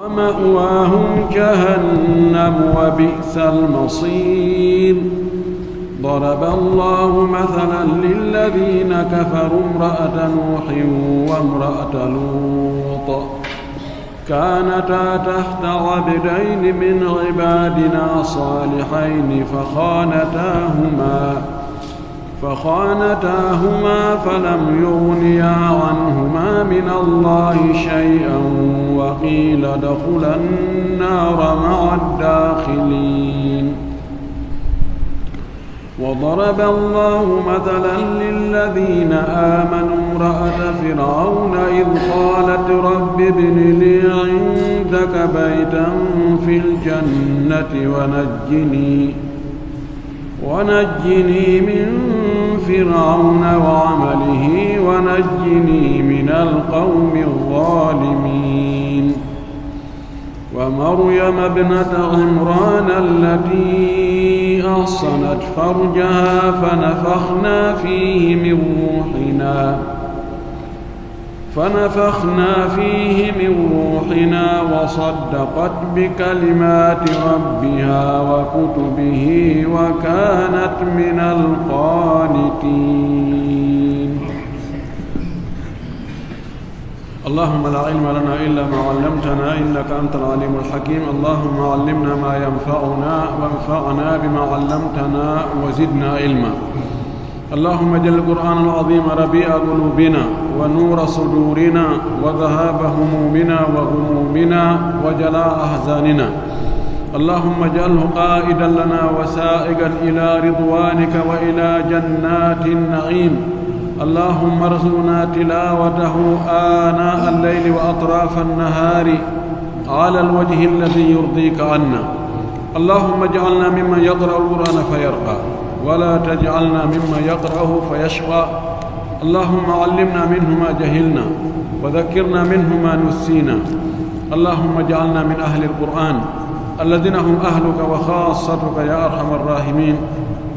ومأواهم جهنم وبئس المصير ضرب الله مثلا للذين كفروا امرأة نوح وامرأة لوط كانتا تحت عبدين من عبادنا صالحين فخانتاهما فلم يغنيا عنهما من الله شيئا وقيل ادخلا النار مع الداخلين وضرب الله مثلا للذين آمنوا امرأة فرعون إذ قالت رب ابن لي عندك بيتا في الجنة ونجني من فرعون وعمله ونجني من القوم الظالمين ومريم ابنة عمران التي أحصنت فرجها فنفخنا فيه من روحنا وصدقت بكلمات ربها وكتبه وكانت من القانتين اللهم لا علم لنا إلا ما علمتنا إنك أنت العليم الحكيم اللهم علمنا ما ينفعنا وانفعنا بما علمتنا وزدنا علما اللهم اجعل القرآن العظيم ربيع قلوبنا ونور صدورنا وذهاب همومنا وغمومنا وجلاء أحزاننا اللهم اجعله قائدا لنا وسائقا إلى رضوانك وإلى جنات النعيم اللهم ارزقنا تلاوته آناء الليل وأطراف النهار على الوجه الذي يرضيك عنا اللهم اجعلنا ممن يقرأ القرآن فيرقى ولا تجعلنا ممن يقرأه فيشقى اللهم علمنا منه ما جهلنا وذكرنا منه ما نسينا اللهم اجعلنا من أهل القرآن الذين هم أهلك وخاصتك يا أرحم الراحمين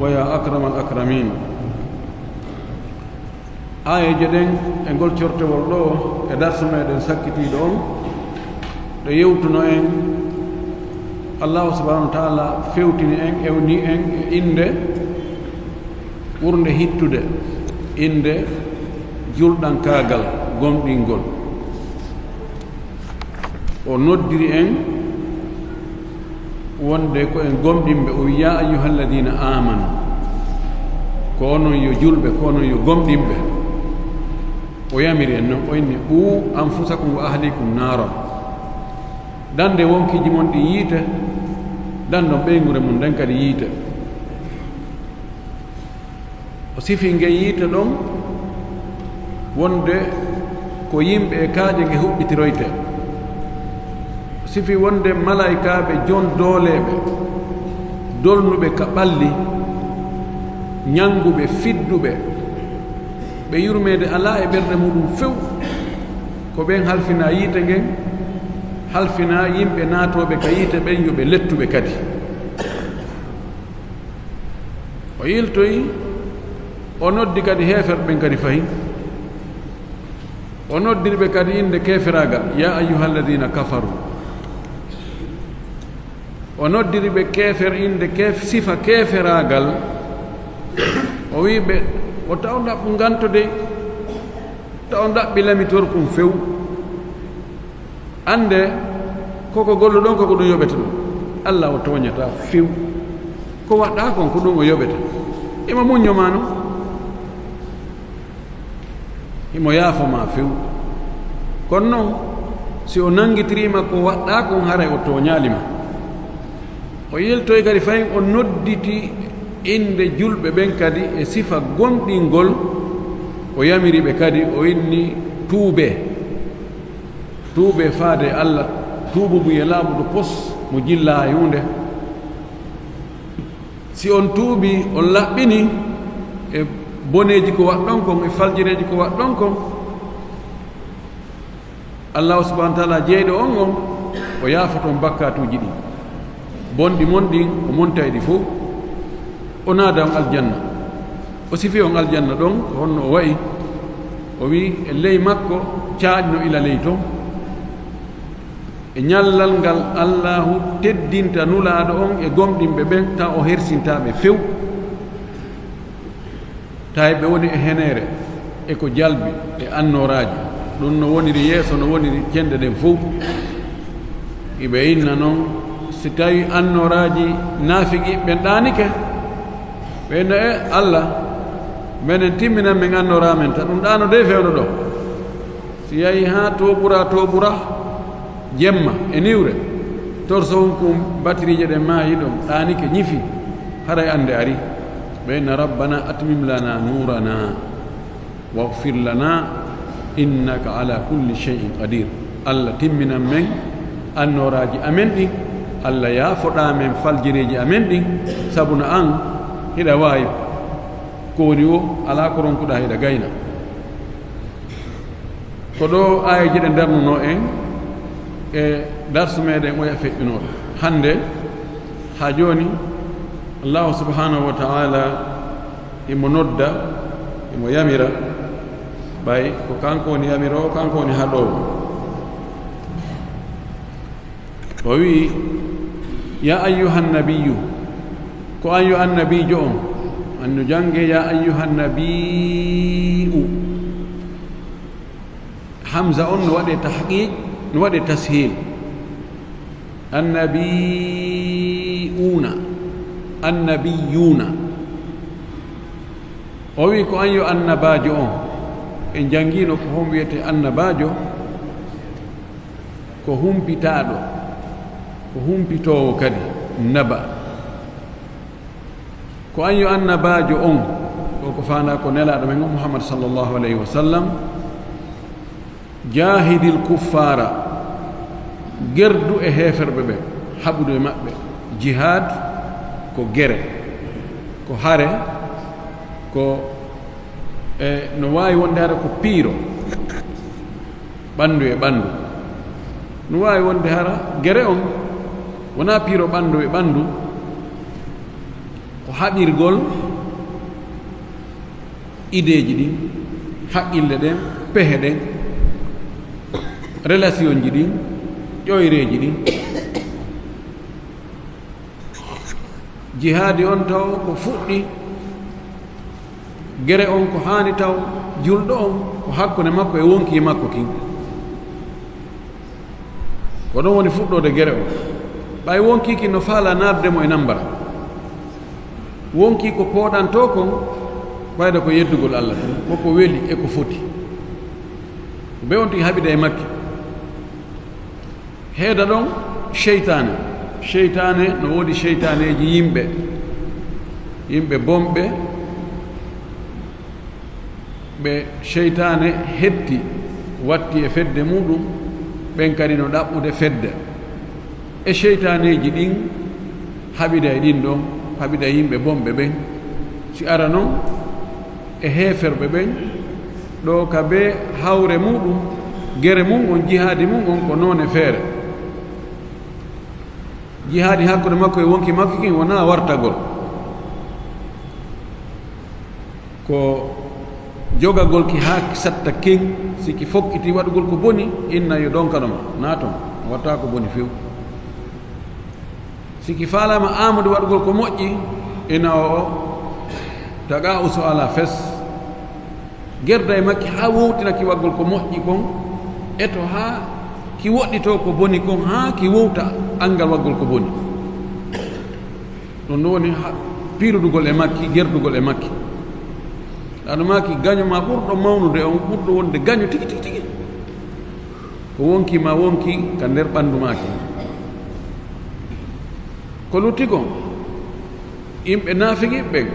ويا أكرم الأكرمين آية جدًا نقول شرط والله كدرس ما يدن سكتي دون ريوتنا إن الله سبحانه وتعالى فيوتني إن أوني إن إنده ورنده هيتوده إنده جلدان كاغل غمدينغول ونودري إن wonde ko en gomdimbe o ya ayyuhalladhina amanu ko onon yo julbe ko onon yo gomdimbe o yamiri en non o inni qu anfusakum wa ahlikum nara dande wonkiji mon ɗi yiite dando ɓeygure mum nden kadi yiite o sifi nge yiite ɗon wonde ko yimɓe e kaaje nge huɓɓitiroyte sifi wonde malaikaɓe jon dooleɓe dolnuɓe ka ɓalli ñanguɓe fidduɓe ɓe yurmede ala e ɓerde muɗum few ko ɓen halfina yiite ngen halfina yimɓe naatoɓe ka yiite ɓen yoɓe lettuɓe kadi o yiltoyi o noddi kadi heeferɓe ɓen kadi fayi o noddirɓe kadi inde keferagal ya ayyuhalladhina kafaru o noddiri ɓe keefer inde sifa keeferagal o wiɓe o taw ɗaɓɓu ngantode taw ɗaɓɓi lamitor kum few ande koko gollu ɗon koko ɗum yoɓete ɗum allah o toñata few ko waɗɗa kon ko ɗum o yoɓete ima muññoma no imo yaafoma few kono noon si o nangitirima ko waɗɗa kon haray o toñalima o yeltoy kadi fayin o nodditi inde julɓe ɓen kadi e sifa gonɗingol o yamiriɓe kadi o inni tuube faade allah tuubu mu ye laaɓuɗo pos mo jilla e hunde si on tuubi on laɓɓini e boneji ko waɗɗon kon e faljireji ko waɗɗon kon allahu subahana taala jeyɗo on on o yaafoton bakkatuji ɗi bonɗi mon ɗin o monta e ɗi fof o naada on aljanna o sifi on aljanna ɗon ko honno o wayi o wi e ley makko caaƴno ila ley toon e ñallal ngal allahu teddinta nulaaɗo on e gomɗinɓe ɓen taw o hersintaɓe few tawi ɓe woni e henere e ko jalbi e annoraji ɗum no woniri yeeso no woniri cenɗe ɗen fof iɓe inna noon si tawi annoraji naafigi ɓen ɗanike ɓe inna e allah minen timminan min annoramen ta ɗum ɗano de fewno ɗo si yahi ha to ɓura jemma e niwre torso wonkum batirije ɗen maayi ɗon ɗanike ñifi haray ande ari ɓe inna rabbana atmim lana nurana waghfir lana innaka ala kulli shay'in qadir allah timminan men annoraji amen ɗin allah yaafoɗa men faljireji amen ɗin sabu no an hiɗa waawi ko woni o ala ko ronkuɗa hiɗa gayna ko ɗo ayeji ɗe darnuno en e darsu meɗen oya feƴƴunoɗo hande ha joni allahu subhanahu wa ta'ala imo nodda imo yamira ɓay ko kanko woni yamirowo kanko woni haɗowo o wi ya ayyuhan nabiyyu ko an yo annabijo on anno jange ya ayyuhan nabiyyu hamza on no waɗe tahqiq no waɗe tashil annabiyuna o wi ko an yo annabajo on en jangino ko hon wiyete annabajo ko humpitaɗo ko humpitowo kadi naba ko an yo annabajo on ko fanda ko nelaɗo men o muhammad sallllahu alayhi wa sallam jahidil kuffara gerdu e heferɓe ɓe haɓudu e maɓɓe jihad ko gere ko hare ko no wawi wonde hara ko piiro ɓandu e ɓandu no wawi wonde hara gere on wona piiro ɓandu e ɓandu ko haɓirgol ideji ɗin haqqille ɗen pehe ɗen relation ji ɗin ƴoyreji ɗin jihadi on taw ko fuɗɗi gere on ko hani taw julɗo on ko hakkude makko e wonki makko kin ko ɗon woni fuɗɗode gere o ɓay wonkiki no faala naardemo e nambara wonki ko pooɗanto kon wayde ko yeddugol allah tan koko weli e ko foti ko ɓe on tigi haɓida e makke heeda ɗon cheytane no woodi cheytaneji yimɓe bomɓe ɓe cheytane hetti watti e fedde muɗum ɓen kadi no ɗaɓɓude fedde e cheytaneji ɗin haɓida e ɗin ɗon haɓida yimɓe bomɓe ɓen si ara noon e heeferɓe ɓen ɗo ka be hawre muɗum gere mum on jihaadi mum on ko noone feere jihaadi hakkude makko e wonki makko kin wona wartagol ko jogagol ki haa satta ken siki fokkiti waɗugol ko boni inna yo ɗonkanoma naaton watta ko boni few siki faalama amadou waɗugol ko moƴƴi ina o taga uso ala fes gerda e makki ha wowtinaki waggol ko moƴƴi kon eto ha ki woɗɗito ko boni kon ha ki wowta angal waggol ko boni ɗum no woni piirudugol e makki gerdugol e makki ɗaɗo maki gaño ma ɓurɗo mawnude on ɓurɗo wonde gaño tigi tigi tigi ko wonki ma wonki ka nder ɓandu maki ko lutti kon yimɓe naafigiɓɓen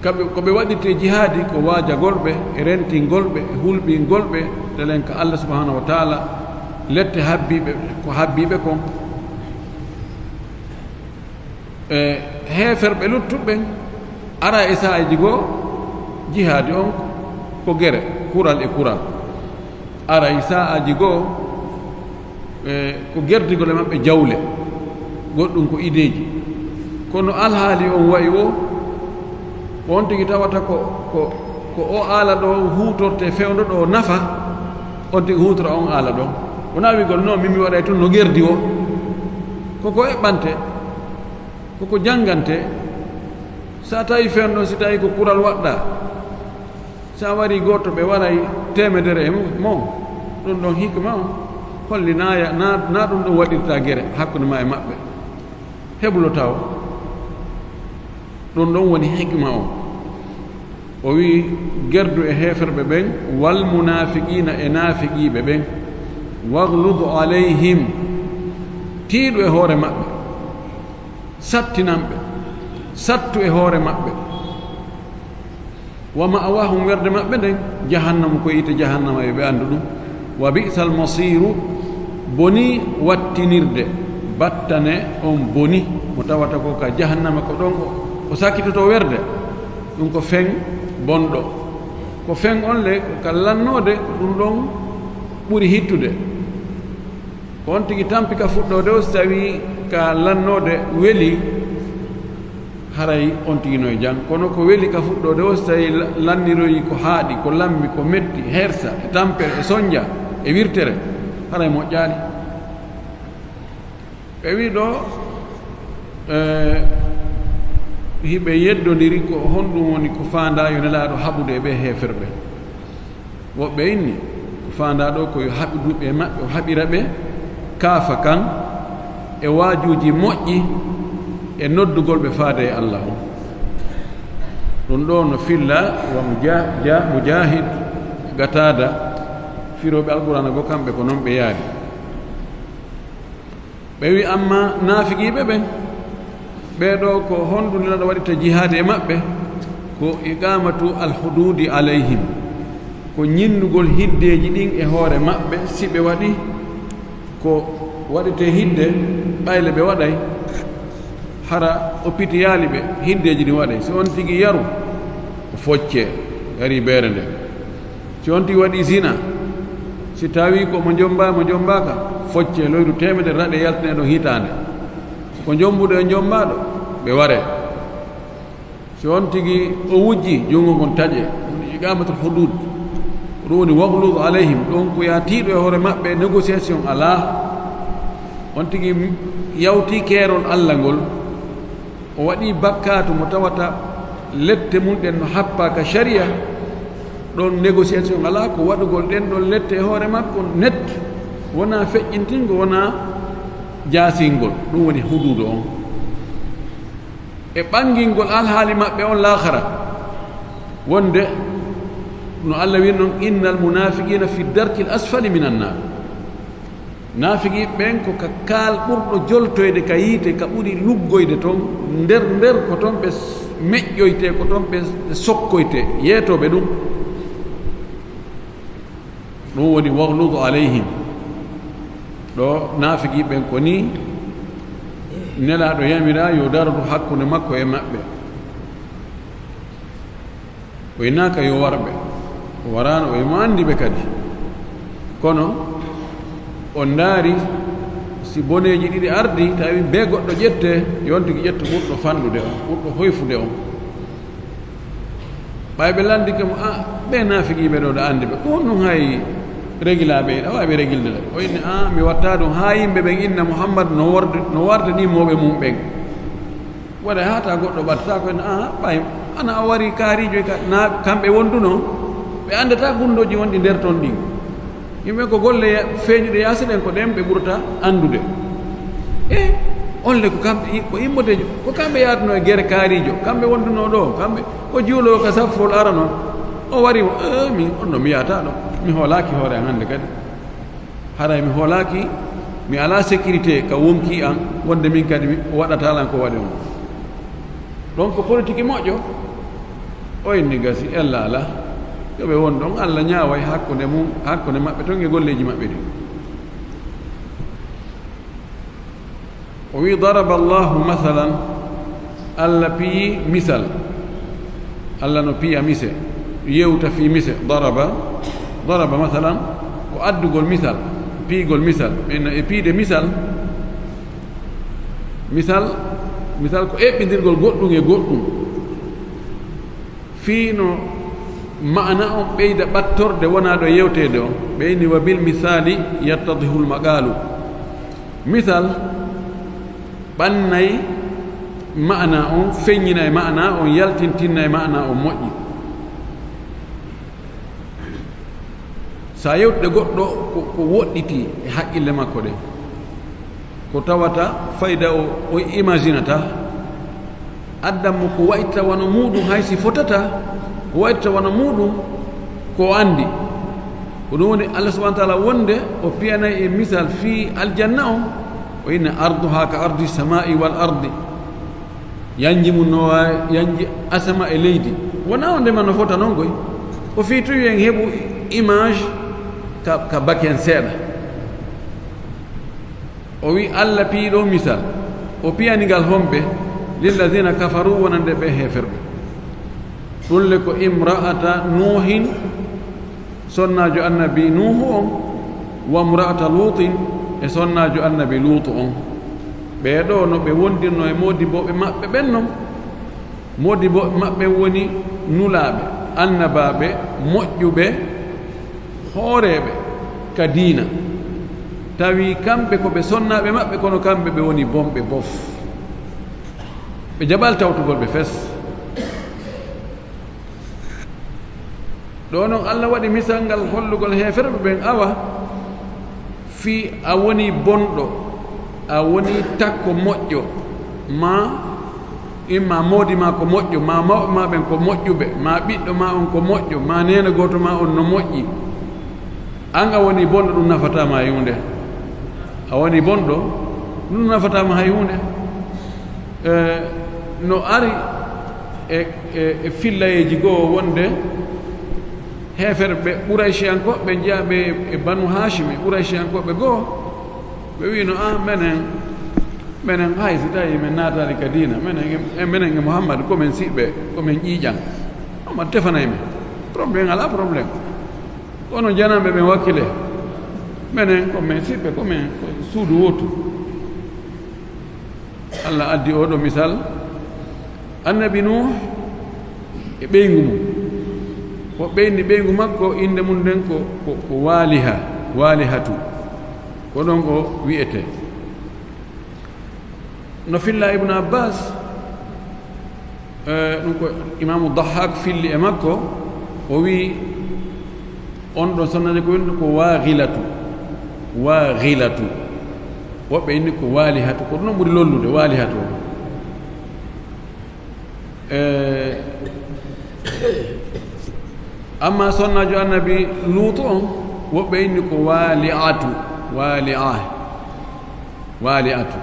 kamɓe ko ɓe waɗirte jihaadi ko waajagolɓe e rentingolɓe e hulɓingolɓe ɗelen ko allah subahanahu wa taala lette habbiɓe ko habbiɓe kon e heeferɓe luttuɓɓen ara e saaji goo jihaadi on ko gere kural e kural ara e saaji goo ko gerdigol e maɓɓe jawle goɗɗum ko ideji kono alhaali on wayi o on tigi tawata ko o aala ɗo huutorte fewndo ɗo nafa on tigi huutora on aala ɗon wona wigol non min mi waɗay toon no gerdi o koko eɓɓante koko janngante sa tawi fen ɗon si tawi ko kural waɗɗa sa wari goto ɓe waɗay temedere e mo ɗum ɗon hikma o holli na ɗum ɗon waɗirta gere hakkude ma e maɓɓe heɓlota o ɗum ɗon woni hikma o wi gerdu e heferɓe ɓen wal munafiqina e nafiqiɓe ɓen waglud alayhim tiiɗu e hoore maɓɓe sattinanɓe sattu e hoore maɓɓe wa ma'wahum werde maɓɓe nden jahannama ko yite jahannama ɓe anndu ɗum wa bi'sal masiru boni wattinirde battane on boni mo tawata ko ka jahannama ko ɗon o sakkitoto werde ɗum ko feŋ bonɗo ko feŋ on le ko ka lannode ɗum ɗon ɓuri hittude ko on tigi tampi ka fuɗɗode o so tawi ka lannode weli haray on tiginoye jang kono ko weli ka fuɗɗode o so tawi lanniroyi ko haaɗi ko lammi ko metti hersa e tampere e soñdia e wirtere haray moƴƴaani ɓe wi ɗo hiɓe yeddodiri ko honɗum woni ko faanda yo nelaaɗo haɓude e ɓe heferɓe woɓɓe inni ko faanda ɗo koyo haɓiduɓe e maɓɓe o haɓira ɓe kaafa kan e waajuuji moƴƴi e noddugol ɓe faade e allah on ɗum ɗo no filla wa mujahid gatada firoɓe alqurana go kamɓe ko noon ɓe yaari ɓe wi amma naafiqiiɓe ɓen ɓeeɗo ko honɗum neɗɗo waɗita jihaade e maɓɓe ko iqamatu alhududi alayhim ko ñinnugol hiddeeji ɗin e hoore maɓɓe si ɓe waɗi ko waɗete hidde ɓayle ɓe waɗay hara o pitiyaali ɓe hiddeeji ɗin waɗay si on tigi yaru o foccee yari beere nde si on tigi waɗi zina si tawi ko mo jombaka foccee loyru temedere raɗe yaltaneɗo hitaande ko jombuɗo e jombaaɗo ɓe ware si on tigi o wujji junngo ngon taƴe woni iqamatul hudud ɗum woni waglud alayhim ɗon ko yatiiɗo e hoore maɓɓe négociation alaa on tigi yawti keerol allah ngol o waɗi bakkatu mo tawata lette mum ɗen no happa ka sharia ɗon négociation alaa ko waɗugol ɗen ɗon lette e hoore makko net wona feƴƴintingo wona jaasingol ɗum woni hududu on e ɓangingol alhaali maɓɓe on lahara wonde no allah wi noon innal munafiqina fi darki l asfali min annar naafiqi ɓen ko ka kaal ɓurɗo joltoyde ka yiite ka ɓuri luggoyde toon nder ko toon ɓe meƴƴoyte ko toon ɓe sokkoyte yeetoɓe ɗum ɗum woni wagludu alayhim ɗo naafiqi ɓen ko ni nelaaɗo yamira yo dardu hakkunde makko e maɓɓe o yinaaka yo warɓe o waraano o yimo anndi ɓe kadi kono o ndaari si boneeji ɗiɗi ardi tawi be goɗɗo ƴette yon tigi ƴetta ɓurɗo fanɗude on ɓurɗo hoyfude on ɓayɓe landike mo ɓe naafiqiiɓe ɗo ɗo anndi ɓe ko honɗum hay régilaaɓe ɗa waawi régilde ɗe o inni mi watta ɗum haa yimɓe ɓen inna mouhammad no warde ni mawɓe mum ɓen waɗa haata goɗɗo ɓattata ko enne ɓay ana a wari kaarijo na kamɓe wonduno ɓe anndata gundoji wonɗi nder toon ɗin yimɓe ko golle feeñuɗe yaasi ɗen ko ɗen ɓe ɓurata anndude olle ko kamɓe ko immotejo ko kamɓe yaaduno e gere kaarijo kamɓe wonduno ɗo kamɓe ko juulowo ka saffol ara noon o wari min onno mi yahata ɗo mi hoolaaki hoore an hannde kadi haray mi hoolaaki mi alaa sécurité ka wonki an wonde min kadi o waɗatalan ko waɗi on ɗon ko politique moƴƴo o inni gasi ella ala yoɓe won ɗon allah ñaaway hakkunde mum hakkunde maɓɓe toon e golleji maɓɓe ɗi o wi daraba allahu mathalan allah piyi misal allah no piya mise yewta fi mise daraba mathalan ko addugol misal piigol misal ɓen e piide misal ko eɓɓidirgol goɗɗum e goɗɗum fii no ma'ana on ɓeyda ɓattorde wona ɗo yewtede on ɓeyni wa bil misali yattadihu lmaqalu misal ɓannay ma'ana on feññina e ma'ana on yaltintinna e ma'ana on moƴƴi sa yewtude goɗɗo ko woɗɗiti e haqqille makko ɗe ko tawata fayda o imaginata addanmo ko wayitta wona muɗum haysi fotata ko wayitta wona muɗum ko andi ko ɗum woni allah subahana taala wonde o piyanayi e misal fi aljanna o o inna arduha ka ardi samai wal ardi yanji mum no yanji asama e leydi wona o ndema no fota noon koy o fi toyi en heɓu image ka baken seeɗa o wi allah piiɗo misal o piyanigal homɓe lilladina kafaru wonande ɓe heferɓe ɗum le ko imra'ata nuhin sonnajo annabi nuhu on wa imra'ata lutin e sonnajo annabi lutu on ɓeeɗo no ɓe wondirno e modiboɓe maɓɓe ɓen non modiboɓe maɓɓe woni nulaaɓe annabaɓe moƴƴuɓe hooreɓe ka diina tawi kamɓe ko ɓe sonnaɓe maɓɓe kono kamɓe ɓe woni bomɓe bof ɓe jaɓal tawtugol ɓe fes ɗo noon allah waɗi misal ngal hollugol heferɓe ɓen awa fi a woni bonɗo a woni takko moƴƴo ma imma moodi ma ko moƴƴo ma mawɓe ma ɓen ko moƴƴuɓe ma ɓiɗɗo ma on ko moƴƴo ma nena goto ma on no moƴƴi an a woni bonɗo ɗum nafatama hay hunde a woni bonɗo ɗum nafatama hay hunde no ari e fillayeji goo wonde heferɓe ɓuraychiyankoɓe jeeyaɓe e banu hachimi ɓuraychiyankoɓe goo ɓe wino menen hay so tawi min naatani ka dina menen e mouhammad komin siɓɓe komin ƴiiƴan oma tefanay men probléme ala probléme kono janamɓe ɓen wakkile menen komin siɓɓe komin suudu wotu allah addi oɗo misal annabi nuh e ɓeygu mum o ɓeyni ɓeygu makko inde mum nden ko walihatu ko ɗon o wiyete no filla ibnu abbas ɗum ko imamu dahak filli e makko o wi on ɗon sonnaje ko windi ko waghilatu woɓɓe inni ko walihatu ko ɗum ɓuri lollude walihatu o amma sonnajo annabi luutu on woɓɓe inni ko wali'atu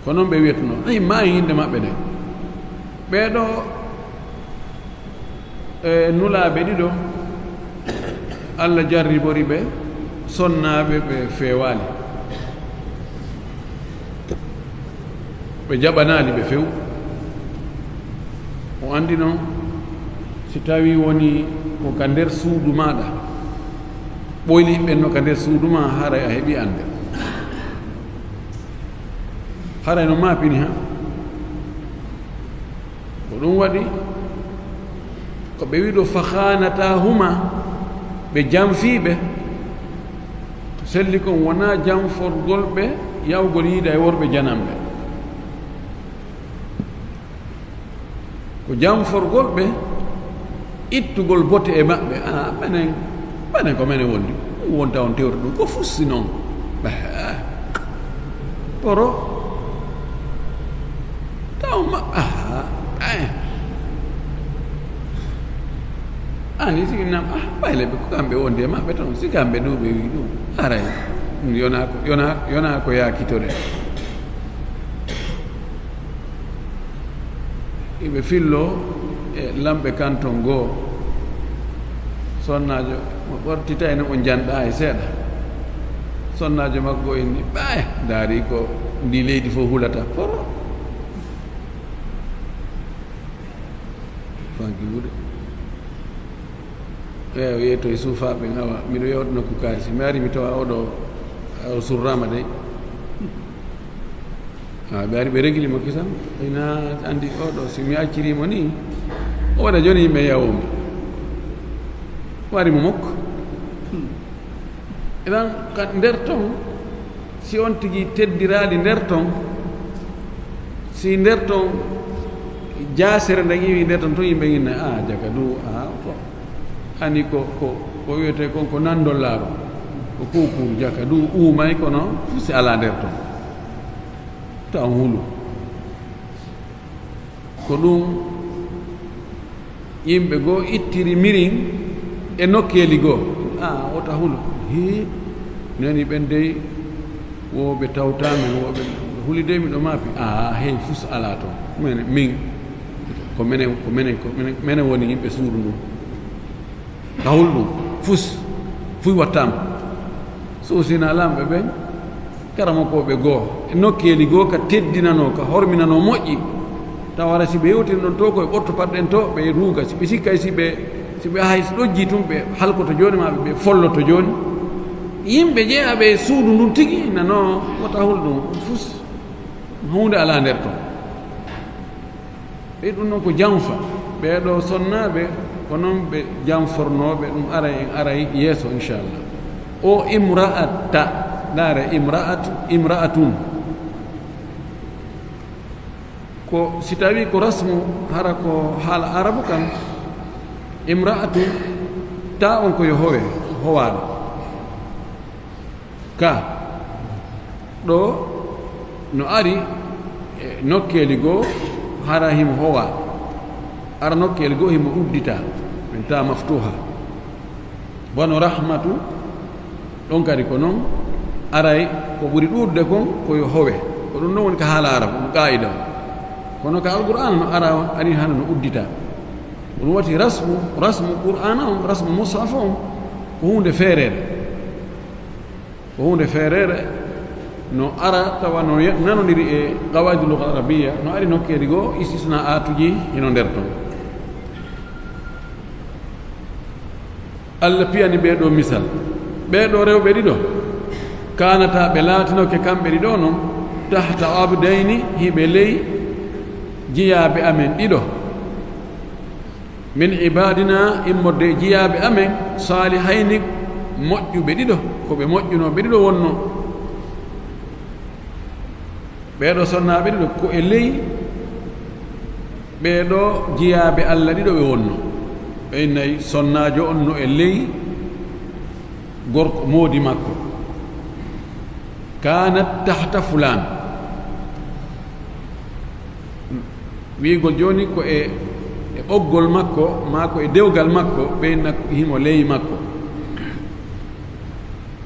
ko noon ɓe wiyatuno ay maayi hinde maɓɓe ɗe ɓeeɗo nulaaɓe ɗiɗo allah jarribori ɓe sonnaaɓe ɓe feewaali ɓe jaɓanaali ɓe few o anndi noon si tawi woni ko ka nder suudu maɗa ɓoyli ɓenno ka nder suudu ma haray a heeɓi ande haray no maapini ha ko ɗum waɗi ko ɓe wiɗo fakhanatahuma ɓe janfiiɓe selli kon wona janforgol ɓe yawgol yiida e worɓe janamɓe ko janforgol ɓe ittugol bote e maɓɓe ɓanen ko mene wondi wonta on tewta ɗum ko fussi noon poro taw ani sigi nam ɓayle ɓe ko kamɓe wondi e maɓɓe tan si kamɓe ɗo ɓe wi ɗum haray yona ko yakitore iɓe fillo e lamɓe canton goo sonnajo mo ɓortita ene o janɗa e seeɗa sonnajo makko inni ɓaya daari ko ndi leydi fof hulata poro fanki wuɗe o yeyto e suufaɓe ngawa miɗo yewta nokku kaalisi mi ari mi tawa oɗo o surrama dey ɓe ari ɓe régli mo kisam ina andi oɗo si mi accirimo ni o waɗa joni yimɓe yawomi wari mo mokko eɗan ka nder ton si on tigi teddiraali nder ton si nder ton jaasere nde iwi nder ton to yimɓe ginna jaka du to ani ko wiyete kon ko nandollaaɗo ko kuukuru jaka du uumay kono si ala nder ton to an hulu ko ɗum yimɓe goo ittiri mirin e nokkeeli goo wota hulu nani ɓen dey woɓe tawtamen woɓe huli de miɗo maapi hey fus ala toon min ko mene woni yimɓe suudu ndum ka hul ɗum fuy wattama suusina lamɓe ɓen karamokoɓe goo e nokkeeli goo ka teddinano ka horminano moƴƴi taw wara si ɓe yewtini ɗon to koye ɓotto patɗen to ɓe ruuga si ɓe sikkay si ɓe hay so ɗojji tum ɓe halkoto jooni maɓe ɓe folloto jooni yimɓe jeeyaɓe suudu ndun tigi nano wota hul ɗum fus hunde ala nder ton ɓe ɗum noon ko janfa ɓeeɗo sonnaaɓe ko noon ɓe janfornooɓe ɗum ara en aray yeeso inchallah o imra'ata ɗaare imra'atun ko si tawi ko rasmu hara ko haala arabu kan imra'atu ta on koye howaaɗo ka ɗo no ari e nokkeeli goo hara himo howa ara nokkeeli goo himo uddita min ta maftuha wono rahmatu ɗon kadi ko noon aray ko ɓuri ɗuurde kon koye howe ko ɗum ɗon woni ka haala arabu ɗum qa'ida kono ka alqur'ana no ara ari hana no uddita ɗum wati rasmu qur'ana on rasmu mushaf on ko hunde feereere no ara tawa no nanodiri e qawaidi lugha arabia no ari nokkeeli goo istisna atuji hino nder ton allah piyani ɓeeɗo misal ɓeeɗo rewɓe ɗiɗo kanata ɓe laatinoke kamɓe ɗiɗo noon tahta abdayni hiɓe ley jiyaaɓe amen ɗiɗo min ibadina immorde jiyaaɓe amen salihayni moƴƴuɓe ɗiɗo ko ɓe moƴƴunooɓe ɗiɗo wonno ɓeeɗo sonnaaɓe ɗiɗo ko e ley ɓeeɗo jiyaaɓe allah ɗiɗo ɓe wonno ɓe nayi sonnaajo on no e ley gorko moodi makko kanat tahta fulan wiigol jooni ko e ɓoggol makko maa ko e dewgal makko ɓe himo ley makko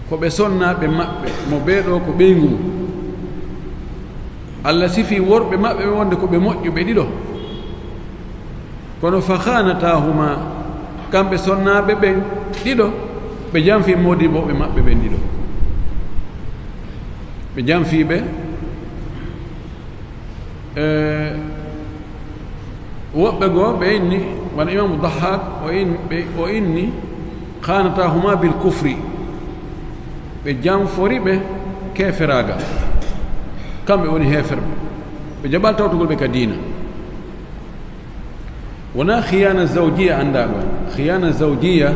ko ɓe sonnaaɓe maɓɓe mo ɓeeɗo ko ɓeyngum allah sifi worɓe maɓɓe ɓe wonde ko ɓe moƴƴuɓe ɗiɗo kono fa khanatahuma kamɓe sonnaaɓe ɓen ɗiɗo ɓe janfi modiɓoɓe maɓɓe ɓen ɗiɗo ɓe janfiɓe woɓɓe goo ɓe inni wona imamu dahak o inni khanatahuma bil kufri ɓe janfori ɓe keferaga kamɓe woni heferɓe ɓe jaɓal tawtugol ɓe ka diina wona khiyana zawjiya annda ɗon khiyana zawjiya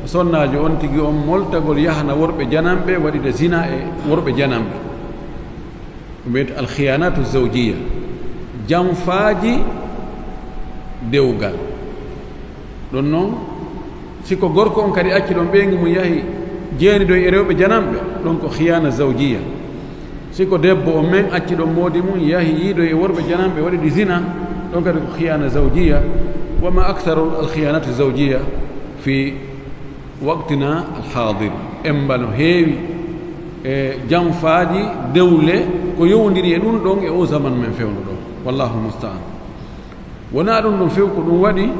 sonnajo on tigi on moltagol yahana worɓe janamɓe waɗide zina e worɓe janamɓe ɗum wiyete alkhiyanatu zawjiya janfaaji dewgal ɗon noon siko gorko on kadi acci ɗon ɓeygi mum yahi jeeni ɗo e rewɓe janamɓe ɗon ko khiyana zawjiya siko debbo o men acci ɗon moodi mum yahi yiiɗo e worɓe janamɓe waɗiɗi zina ɗon kadi ko khiyana zawjiya wama actaru alkhiyanatu zawjiya fi waqtina alhadir emba no heewi e janfaaji dewle ko yowndiri e ɗum ɗon e o zaman men fewno ɗon wallahu mustaan wona ɗum ɗon few ko ɗum waɗi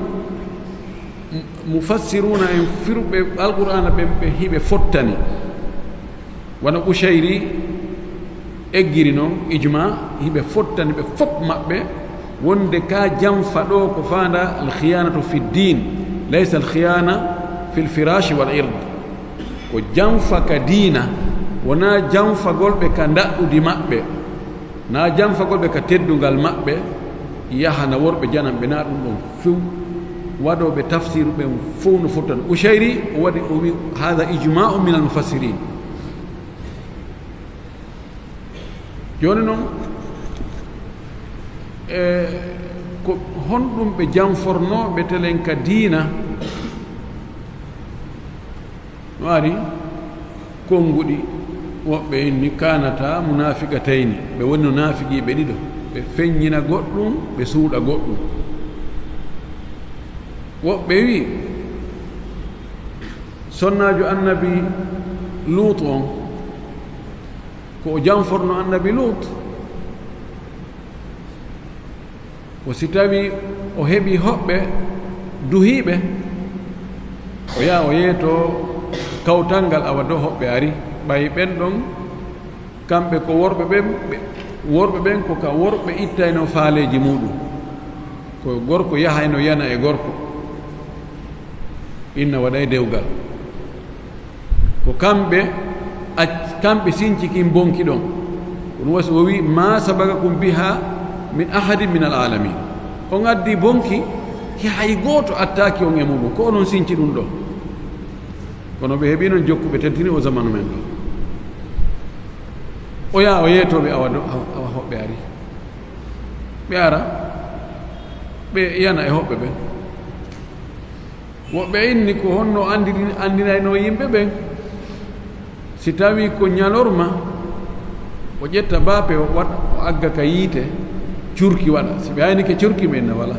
mufassiruna en firɓe alqur'ana ɓe hiɓe fottani wona ɓushayri eggiri noon ijma hiɓe fottani ɓe fof maɓɓe wonde ka janfa ɗo ko fanda alkhiyanatu fi ddin laysa alkhiyana fi lfirashi wal ird ko janfa ka diina wona janfagol ɓe ka daɗɗudi maɓɓe na janfagol ɓe ka teddungal maɓɓe yahana worɓe janamɓe na ɗum ɗon few waɗoɓe tafsir ɓen fof no fottan Ushayri o waɗi o wi hada ijma'u min almufassirin. joni noon ko honɗum ɓe janfornoɓe telen ka diina no ari konnguɗi woɓɓe inni kanata munafiqatayni ɓe woni no naafiqiɓe ɗiɗo ɓe feññina goɗɗum ɓe suuɗa goɗɗum. woɓɓe wi sonnajo annabi Lut on ko o janforno annabi Lut o si tawi o heɓi hoɓɓe duhiɓe o yaha o yeeto kawtal ngal awa dow hoɓɓe ari ɓay ɓen ɗon kamɓe ko worɓe ɓen ko ka worɓe ittayno faaleji muɗum ko gorko yahayno yana e gorko inna waɗay dewgal ko kamɓe sinciki bonki ɗon kono wasi o wi ma sabagakum biha min ahadin min al alamin on addi bonki hay gooto attaki on e muɗum ko onon sinci ɗum ɗo kono ɓe heeɓi noon jokkuɓe tentini o zamanu men ɗo o yaha o yeetoɓe awa hoɓɓe ari ɓe ara ɓe yana e hoɓɓe ɓen woɓɓe inni ko honno andinayno yimɓe ɓen si tawi ko ñalorma o ƴetta baape o agga ka yiite curki waɗa si ɓe ayni ke curki men no wala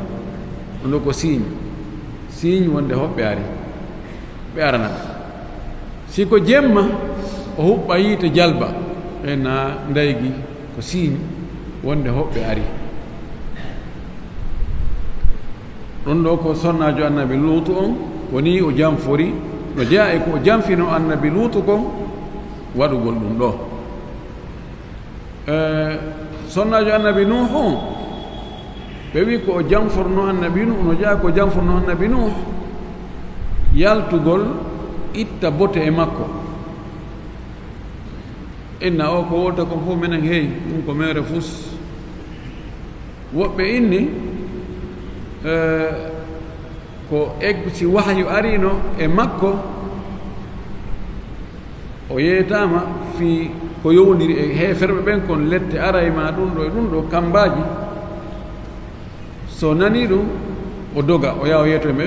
ɗum ɗo ko signe wonde hoɓɓe ari ɓe arana si ko jemma o huɓɓa yiite jalba na ndaygi ko signe wonde hoɓɓe ari ɗum ɗo ko sonnajo annabi Lutu on woni o janfori no jeeya e ko o janfino annabi Lutu kon waɗugol ɗum ɗo sonnajo annabi Nuh on ɓe wi ko o janforno annabi Nuh no jeeya ko janforno annabi Nuh yaltugol itta bote e makko inna o ko wolta kon fof minen heeyi ɗum ko mere fus woɓɓe inni ko si wahyu arino e makko o yeetama fi ko yowndiri e heeferɓe ɓen kon lette aray ma ɗum ɗo e ɗum ɗo kambaji so nani ɗum o doga o yaha o yeeto me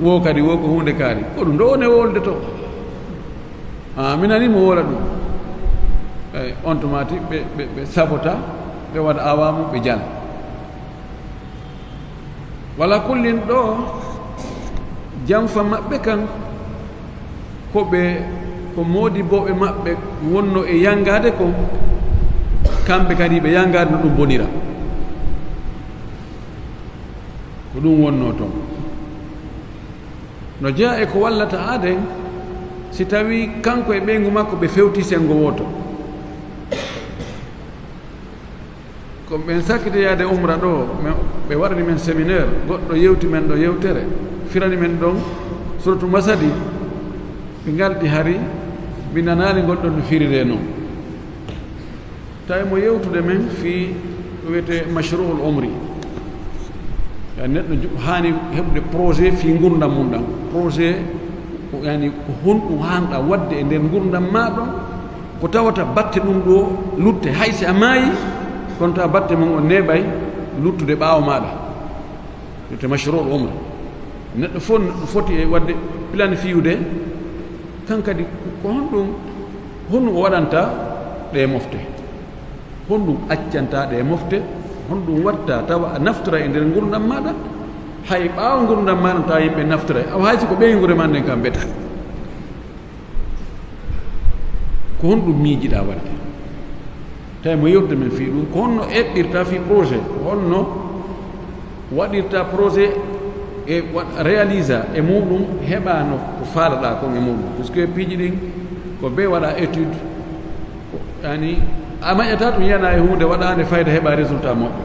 wo kadi wo ko hunde kaari ko ɗum ɗo one wolde to mi nani mo wola ɗum eyi on tomati ɓe sabota ɓe waɗa awamu ɓe jala wala kullin ɗo janfa maɓɓe kan ko modiboɓe maɓɓe wonno e yangade kon kamɓe kadi ɓe yangade no ɗum bonira ko ɗum wonno toon no jeeya e ko wallata aaden si tawi kanko e ɓeygu makko ɓe fewti sengo woto ko ɓen sakkitoyade umra ɗo ɓe waɗani men séminaire goɗɗo yewti men ɗo yewtere firani men ɗon surtout masadi ɓe ngalɗi hari mi nanani gonɗon no firire noon tawi mo yewtude men fi ɗo wiyete mashruul umri neɗɗo hani heɓde projet fi gurdam mum ɗam projet yani ko honɗum hanɗa wadde e nder gurdam ma ɗon ko tawata batte ɗum ɗo lutte haysi a maayi kono tawa batte mum o neeɓay luttude ɓaawo maɗa wiyete mashruul umri neɗɗo fof neɗɗo foti e wadde planifiyude kankadi ko honɗum o waɗanta ɗe mofte honɗum accanta ɗe mofte honɗum watta tawa a naftora e nder gurdam maɗa hay ɓaawo gurdam maɗa tawa yimɓe naftora awa haysi ko ɓeygure ma nden kam beta ko honɗum miijiɗa wadde tawi mo yewtude men fii ɗum ko honno eɓɓirta fi projet ko honno waɗirta projet e réalisa e muɗum heɓano ko faalaɗa kon e muɗum puisque piiji ɗin ko be waɗa étude yani a maƴata ɗum yana e hunde waɗande fayda heɓa résultat moƴƴo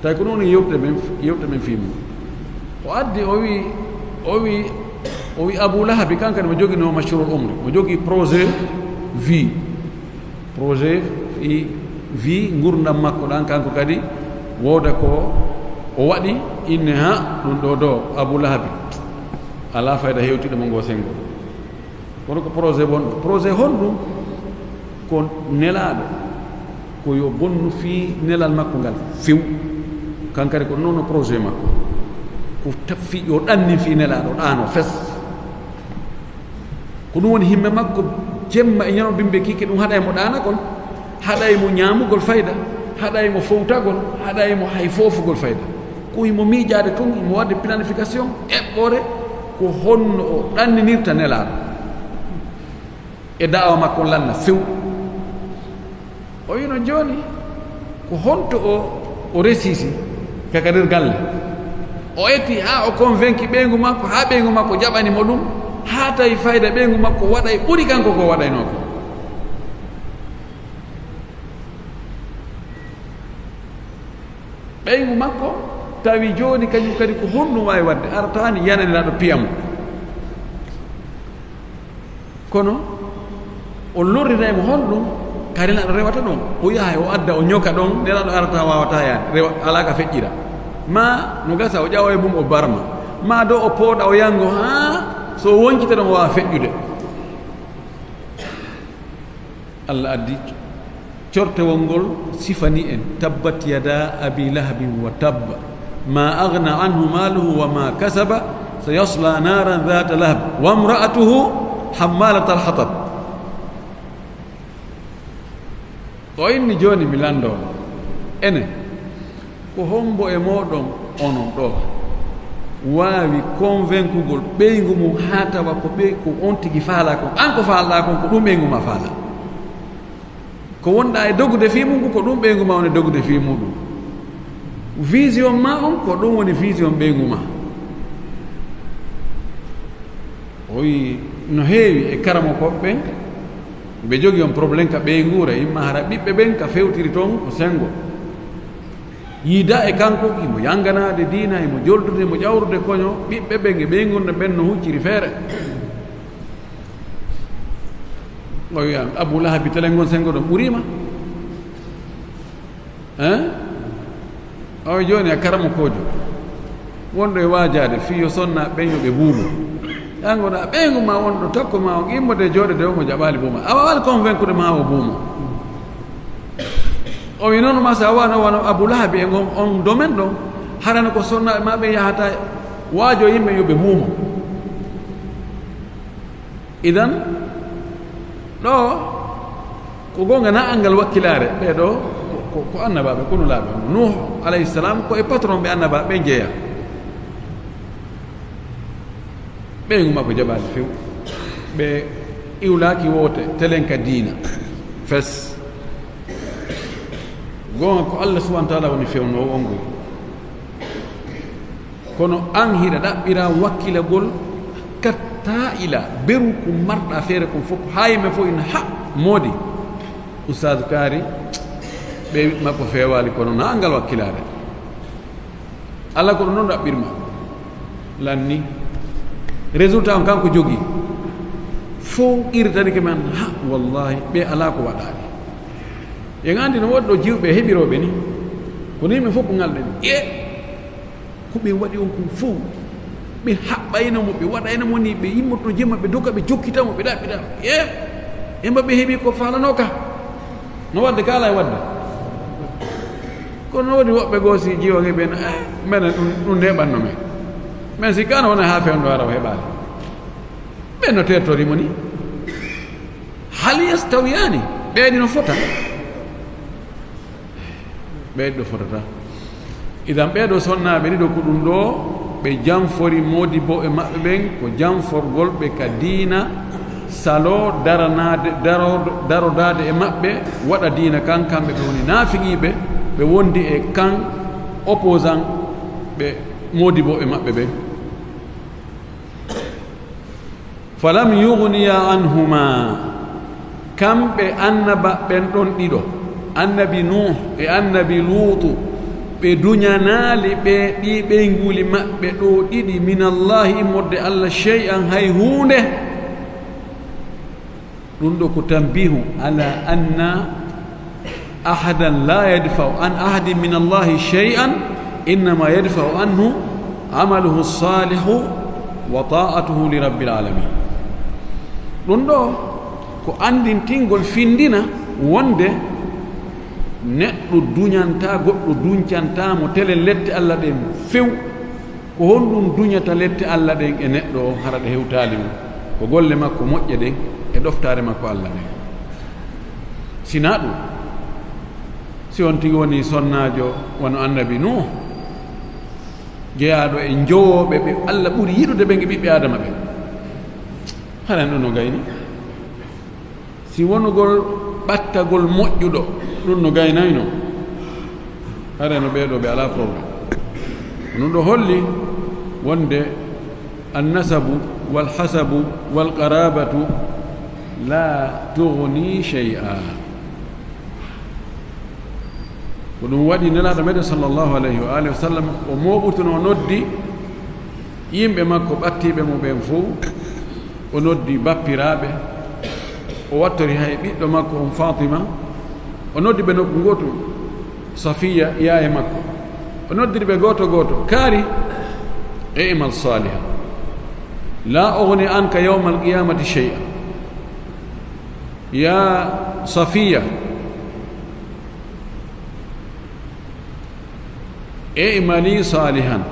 tawi ko ɗum yewte men fi mum o addi o wi Abou Lahabi kankadi mo joguino mashruul umri mo jogui projet vie vie gurdam makko ɗan kanko kadi wooda ko o waɗi inne ha ɗum ɗo do Abu Lahab ala fayda hewtiɗo mo ngo sengo kono ko projet bonɗo projet honɗum ko nelaɗo ko yo bonnu fi nelal makko ngal few kankari ko noon no projet makko ko fi yo ɗanni fi nelaɗo ɗano fes ko ɗum woni himme makko jemma e ñano bimɓe kiki ɗum haɗa mo ɗana kon haɗa mo ñamugol fayda haɗa mo fowtagol haɗa mo hay fofugol fayda ko imo miijade ton imo wadde planification eɓɓore ko honno o ɗanninirta nelaɗo e da'awa makko lanna few o yino joni ko honto o resisi kaka nder galle o etti ha o convaincu ɓeygu makko ha ɓeygu makko jaɓanimo ɗum ha tawi fayda ɓeygu makko waɗay ɓuri kanko ko waɗaynoko ɓeygu makko tawi joni kañum kadi ko honɗum wawi wadde artani yananiraɗo piyamo kono o lorrinaymo honɗum kadi nelaɗo rewata ɗon o yaha o adda o ñoka ɗon nelaɗo arata wawata yaade rewa alaka feƴƴira ma no gasa o ƴawa e mum o barma ma do o pooɗa o yango ha so wonkita ɗon o wawa feƴƴude Allah addi cortewol ngol sifani en tabbat yada abi lahabin wa tabba ma agna anhu maluhu wa ma kasaba sayasla naran dhata lahab wa imra'atuhu hammalat al-hatab o inni joni mi lando ene ko hombo e moɗon onon ɗo wawi convaincugol ɓeygu mum ha tawa ko ɓe ko on tigi faala kon an ko faalɗa kon ko ɗum ɓeygu ma faala ko wonɗa e dogude fi mum ko ɗum ɓeygu ma woni dogude fi muɗum vision ma on ko ɗum woni vision ɓeygu ma o wi no heewi e karamo koɓe ɓen ɓe jogui on probléme ka ɓeygure imma hara ɓiɓɓe ɓen ka fewtiri toon ko sengo yiida e kanko imo yanganade diina imo joldude imo ƴawrude koño ɓiɓɓe ɓen e ɓeygunde ɓen no hucciri feere o wiyam Abou Lahabi telen gon sengo ɗon ɓurima o joni a karamo kojo wonɗo e wajade fiyo sonna ɓen yoɓe buumo yangoɗa ɓeygu ma wonɗo takko ma o immode jooɗede o mo jaɓali buuma a wawal convaincre ma o buumo o wi noon ma sa wano wano Abou Lahabi e on domaine ɗon harana ko sonnaɓe ma ɓe yahata waajo yimɓe yoɓe buumo idan ɗo ko gonga na angal wakkilare ɓeɗo ko annabaɓe kono laaɓe Nuh alayhi salam ko e patron ɓe annabaɓe jeeya ɓeygu makko jaɓali few ɓe iwlaki woote telenka diina fes gonga ko Allah subhanahu wa ta'ala woni fewnowo on ngol kono an hiɗa ɗaɓɓira wakkilagol katta ila beru ko marɗa feere kon fof ha yimɓe fof ina ha moodi oustad Kari ɓe makko fewali kono na angal wakkilare Allah ko ɗum noon ɗaɓɓirma lanni résultat on kanko jogui fof irtanike men ha wallahi ɓe ala ko waɗani yen andi no woɗɗo jiwɓe heɓiroɓe ni kono yimɓe fof ko ngalɗen ko ɓe waɗi on kon fof ɓe haɓɓaynamo ɓe waɗaynamo ni ɓe yimmoto jemma ɓe dokka ɓe jokkitamo ɓe ɗaɓɓitamo emba ɓe heeɓi ko falanoka no wadde kala e wadde kono no waɗi woɓɓe goo si jiwoge ɓen mene ɗum ndeɓanno men mais si kana wona ha fewndo ara o heɓali ɓen no tertorimo ni hal yastawiyani ɓeeɗi no fota ɓeeɗi ɗo fotata idan ɓeeɗo sonnaɓe ɗiɗo ko ɗum ɗo ɓe janfori modi bo e maɓɓe ɓen ko janforgol ɓe ka diina salo darodade e maɓɓe waɗa diina kan kamɓe ɓe woni naafiqiɓe ɓe wondi e kan opposant ɓe modi bo e maɓɓe ɓen falam yugniya anhuma kamɓe annaba ɓen ɗon ɗiɗo annabi Nuh e annabi Lutu ɓe duñanaali ɓe ɗi ɓeyguli maɓɓe ɗo ɗiɗi min allahi immorde Allah shay'an hay hunde ɗum ɗo ko tambihu ala anna ahadan la yadfa'u an ahadin min allahi shay'an innama yadfa'u anhu amaluhu salihu wa ta'atuhu li rabbil alamin. ɗum ɗo ko andintingol findina wonde neɗɗo duñanta goɗɗo duñcantamo tele lette Allah ɗen few ko honɗum duñata lette Allah ɗen e neɗɗo o hara ɗe hewtali mum ko golle makko moƴƴe ɗen e ɗoftare makko Allah ɗen. sina ɗum si on tigi woni sonnajo wono annabi Nuh jeyaɗo e jowoɓe ɓe Allah ɓuuri yiɗude ɓe ɓiɓɓe adama ɓe, haɗan ɗum no gayni. si wonugol ɓattagol moƴƴuɗo ɗum no gaynayno, hareno ɓeeɗo ɓe ala probléme. ɗum ɗo holli wonde annasabu walhasabu walqarabatu la tugni shay'a. ko ɗum waɗi nelaɗo meɗen sallllahu alayhi wa alihi wa sallam o moɓutuno noddi yimɓe makko ɓattiɓe mo ɓen fof, o noddi bappiraɓe, o wattori hay ɓiɗɗo makko on Fatima, o noddi ɓe nokku goto Safiya yaye makko, o noddiri ɓe goto goto kaari i'mal saliha la ugni anka yawma alqiyamati shay'a. ya Safiya i'mali salihan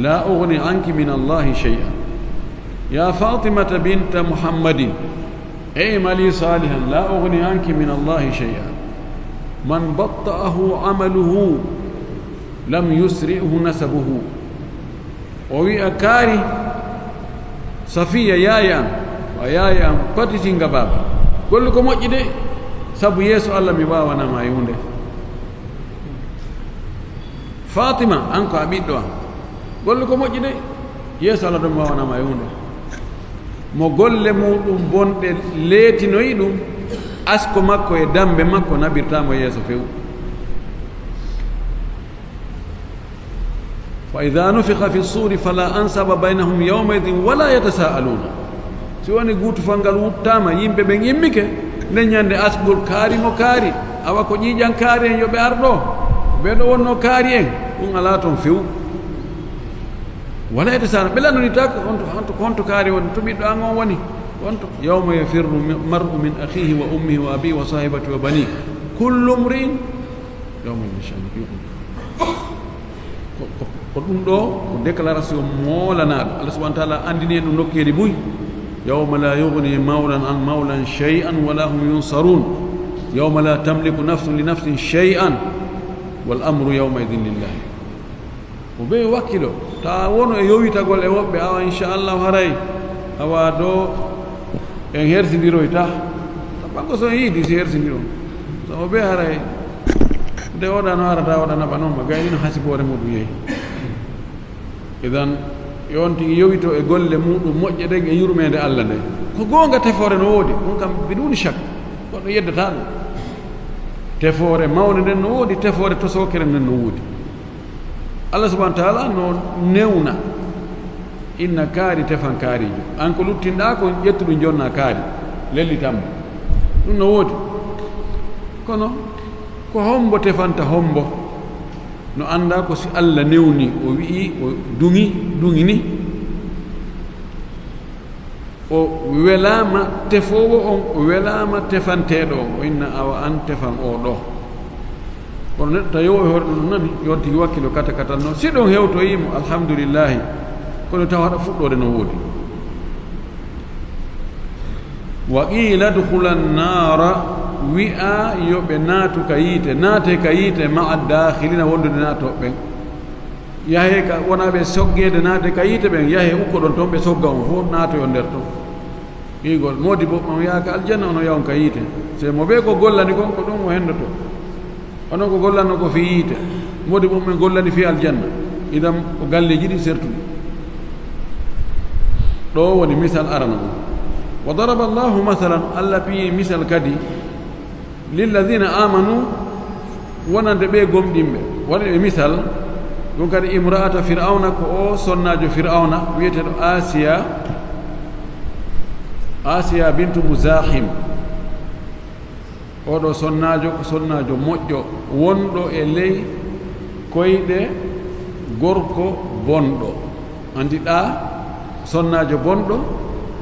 la ugni anki min Allahi shay'a. ya Fatimata binta Muhammadin i'mali salihan la ugni anki min Allahi shay'a. man batta'ahu amaluhu lam yusri'hu nasabuhu. o wi'a kaari Safiya yaya am wa yaya am patitinga baba golli ko moƴƴi de sabu yeeso Allah mi wawanama e hunde. Fatima an ko a ɓiɗɗo am golli ko moƴƴi de yeeso Allah ɗo mi wawanama e hunde. mo golle muɗum bonɗe leetinoyi ɗum asko makko e dambe makko nabirtamo yeeso few. fa ida nufiha fi suri fala ansaba baynahum yawmaidin wala yatasaaluna. si woni guutufal ngal wuttama yimɓe ɓen immike nden ñande asgol kaari mo kaari awa ko ƴiiƴan kaari en yoɓe arɗo ɓeɗo wonno kaari en ɗum ala toon few. wala yatasaaluna ɓe lannonitako honto kaari woni to ɓiɗɗo an on woni wonto yawma yafirru mar'u min akhihi wa ummihi wa abihi wa sahibati wa bani kullu mri'in yawma yashani ko ɗum ɗo ko déclaration moolanaɗo Allah subahana wa taala andini en ɗum nokkeli buy yawma la yugni mawlan an mawlan shay'an wala hum yunsarun yawma la tamliku nafsun li nafsin shay'an wal amru yawma idin lillahi. o ɓe wakkilo ta wono e yowitagol e woɓɓe awa inchallahu haray awa do en hersidiroy ta ɓango so yiidi si hersindiro so o ɓe haray nde oɗa no arata oɗa naɓa noon ma gaynino hasibore muɗum yeehi. idan yon tigi yowito e golle muɗum moƴƴe ɗen e yurmede Allah nde ko goonga tefore no woodi ɗum kam biduni chak goɗɗo yeddata ɗum. tefore mawde nden no woodi, tefore tosokere nden no woodi. Allah subahana wa taala no newna inna kaari tefan kaarijo an ko luttinɗa ko ƴettuɗum jonna kaari lellitammo ɗum no woodi. kono ko hombo tefanta hombo no anda ko si Allah newni o wi'i o duŋini o welama tefowo on o welama tefanteɗo on o inna awa an tefan o ɗo. kono neɗɗo tawi o hoore ɗum nani yon tigi wakkilo kata katan noon si ɗon hewtoyimo alhamdulillahi, kono taw haɗa fuɗɗode no woodi. wa qila dkhula nnara wi'a yoɓe naatu ka yiite naate ka yiite ma a dakhilina wondude naatoɓe ɓen yahe ka wonaɓe soggede naate ka yiite ɓen yahe ukko ɗon toon ɓe sogga on fof naato yo nder toon ɓigol modi bo on yaaka aljanna ono yawon ka yiite se mo ɓe ko gollani kon ko ɗum o hendoto onon ko gollanno ko fi yiite modi bo men gollani fi aljanna idan ko galleji ɗi sertuɗi ɗo woni misal arana ɗum. wa daraba allahu mathalan allah piyi misal kadi lilladina amanu wonande ɓe gomɗinɓe waɗi ɓe misal ɗum kadi imra'ata fir'auna ko o sonnajo fir'auna wiyeteɗo asiya bintu muzahim. oɗo sonnajo ko sonnajo moƴƴo wonɗo e ley koyɗe gorko bonɗo andi ɗa sonnajo bonɗo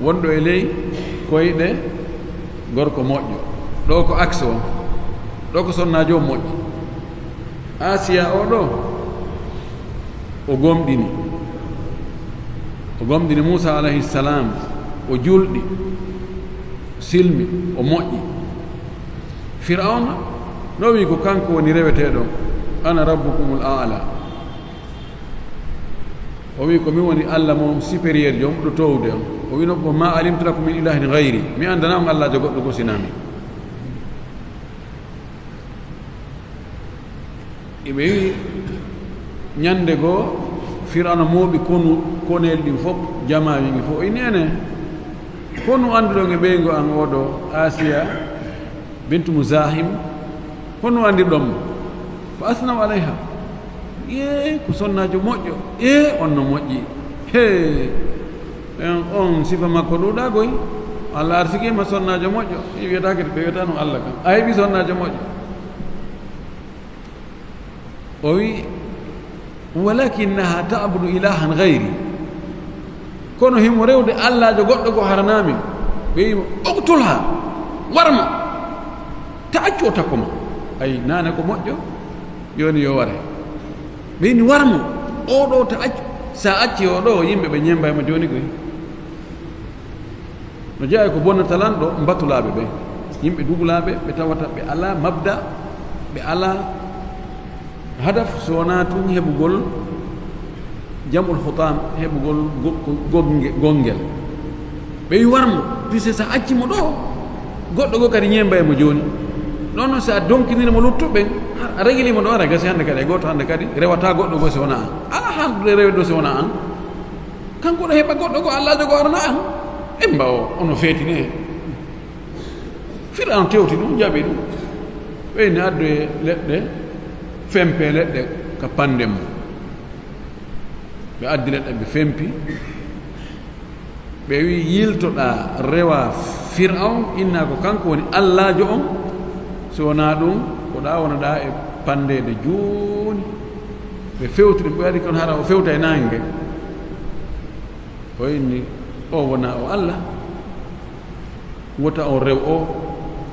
wonɗo e ley koyɗe gorko moƴƴo ɗo ko axe on ɗo ko sonnajo o moƴƴi Asiya o ɗo o gomɗini Musa alayhi salam o julɗi silmi o moƴƴi Fir'auna no wi ko kanko woni reweteɗo ana rabbukumul a'la o wi ko mi woni Allah mo supérieur jom ɗo towde on o wi no ko ma alimtu lakum min ilahin gayri mi andanama Allah jo goɗɗo gosinami ɓe wi ñande goo Fir'auna mooɓi konel ɗin fof jamaji ɗi fof ini ene hono annduɗon e ɓeygo an oɗo Asiya bintu Muzahim hono andirɗon fa asnam alayha ko sonnajo moƴƴo on no moƴƴi on sifa makko ɗuɗagoy Allah arsigima sonnajo moƴƴo i wiyatake ɓe wiyata no Allah kam a heeɓi sonnajo moƴƴo o wi walakinaha ta'budu ilahan gayri kono himo rewde allajo goɗɗo go haranami ɓe wimo uktulha warmo ta accu o takkoma ayi nane ko moƴƴo joni yo ware ɓe wini warmo oɗo ta accu sa acci oɗo yimɓe ɓe ñembaymo joni koy no jeeya ko bonnatalan ɗo mbatulaɓe ɓe yimɓe dugulaɓe ɓe tawata ɓe ala mabda ɓe ala hadaf so wona tun heɓugol jamul hutam heɓugol gongel ɓe wi warmo pise sa accimo ɗo goɗɗo go kadi ñembaymo joni ɗon noon sa donkinirimo luttuɓe a régilimo ɗo ara gasi hannde kadi e goto hannde kadi rewata goɗɗo go si wona an ala handude rewde ɗo si wona an kanko ɗo heɓa goɗɗo go Allah jogo arana an e mbaw ono feetini he Fir'auna tewti ɗum jaɓi ɗum ɓeyni addu e leɗɗe fempe leɗɗe ka pandemo ɓe addi leɗɗe ɓe fempi ɓe wi yiltoɗa rewa Fir'aun inna ko kanko woni Allahjo on so wona ɗum ko ɗa wonoɗa e pandede joni ɓe fewti ɗum ɓe waɗi kon hara o fewta e nangue o inni o wona o Allah wota on rew o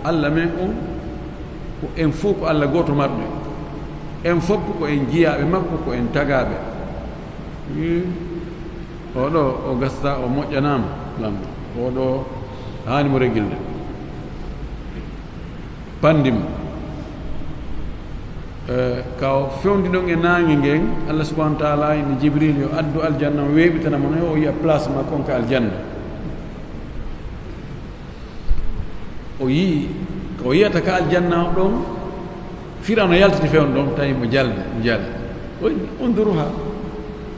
Allah men on ko en fof ko Allah goto marɗo en fof ko en jiyaɓe makko ko en tagaɓe oɗo o gasta o moƴƴanama lamɗo oɗo hanimo regilde pandimo kaw fewdiɗon e nangue ngen Allah subahanahu wa taala ine Jibril yo addu aljanna o weeɓitana mon o yiya place ma konka aljanna o yii ko yiyata ka aljanna o ɗon Fir'auna yaltiti fewn ɗon tawi mo jalde unduruha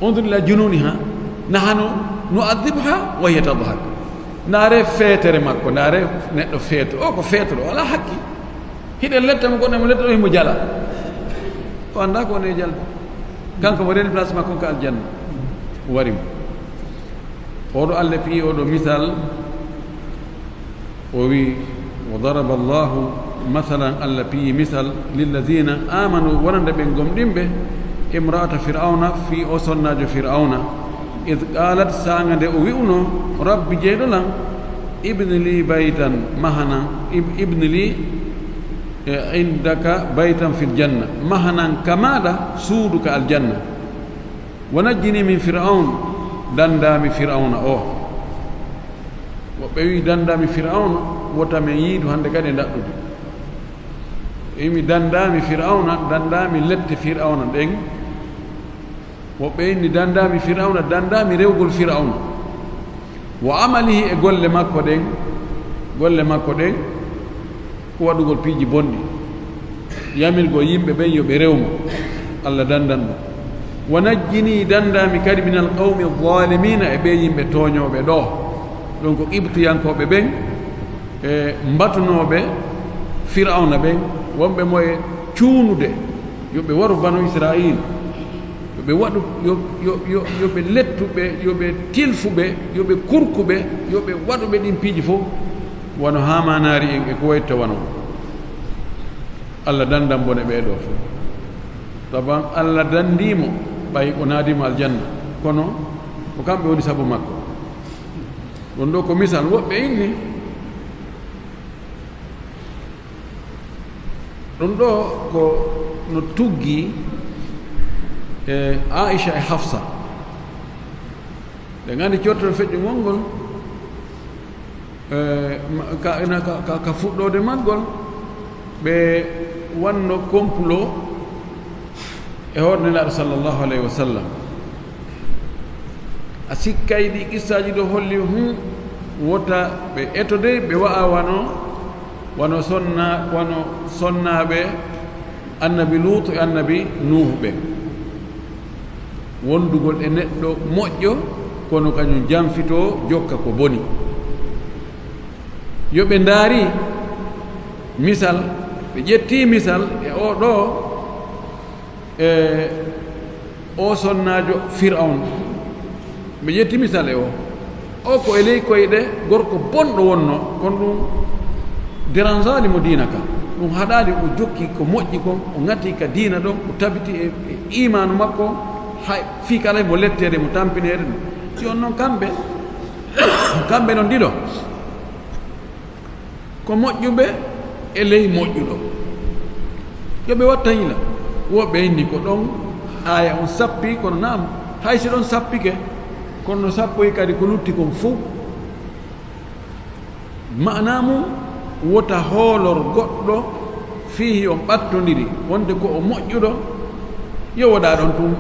undur ila jununiha nahanu nu'adhibha wa hiya tadhak naare feetere makko naare neɗɗo feeto o ko feetoɗo ala hakki hiɗen lettamo goɗɗo mo letta ɗo himo jala o annda ko woni e jalde kanko mo reni place makko ko aljanna warimo oɗo Allah piyi oɗo misal o wi wa daraba Allahu مثلا الله في مثل للذين آمنوا ورند بينهم دمبه امرأة فرعون في أصناج فرعون إذ قالت سانغ دي ويونو رب جيدلا ابن لي بيتا مهنا ابن لي عندك بيتا في الجنة مهنا كمادا سودك الجنة ونجني من فرعون دندام فرعون وبيوي دندام فرعون وتمييد هندكاد ندادو imi dandami Fir'auna dandami lette Fir'auna ɗen woɓɓe inni dandami Fir'auna dandami rewgol Fir'auna wa amalihi e golle makko ɗen ko waɗugol piiji bonɗi yamilgol yimɓe ɓen yo ɓe rewmo Allah dandan ɗum wa najjini dandami kadi min alqawmi alzalimina e ɓe yimɓe toñoɓe ɗo ɗon ko qibtiyankoɓe ɓen e mbatunoɓe Fir'auna ɓen wonɓe moye cuunude yoɓe waru banu Israil yoɓe waɗu yoɓe lettuɓe yoɓe tilfuɓe yoɓe kurkuɓe yoɓe waɗuɓe ɗin piiji fof wono hamanari en e ko wayta wano Allah dandan bone ɓeɗo fof saban Allah dandimo ɓay o naadimo aljanna kono ko kamɓe woni sabu makko ɗon ɗo ko misal woɓɓe inni ɗum ɗo ko no tuggi Aisha e Hafsa ɓe gandi cottoɗo feƴƴugol ngol ka fuɗɗode maggol ɓe wanno complot e hoore nelaɗo sallllahu alayhi wa sallam a sikkay ɗi qissaji ɗo holli wota ɓe etode ɓe wa'a wano sonnaɓe annabi lut e annabi nuhu ɓe wondugol e neɗɗo moƴƴo kono kañum janfito jokka ko boni yo ɓe ndaari misal ɓe ƴetti misal e oɗo o sonnajo Fir'aun ɓe ƴetti misal e o ko e ley koyɗe gorko bonɗo wonno kono ɗum dérangeali mo diina ka ɗum haɗali o jokki ko moƴƴi kon o ŋatti ka diina ɗon o tabiti e imanu makko hay fii kala mo lettede mo tampinede ɗum jon noon kamɓe noon ɗiɗo ko moƴƴuɓe e ley moƴƴuɗo yoɓe watta hila woɓɓe inni ko ɗon aya on sappi kono naam hay si ɗon sappike kono no sappoyi kadi ko lutti kon fof mana mum wota hoolor goɗɗo fihi on ɓattodiri wonde ko o moƴƴuɗo yo woɗa ɗon tum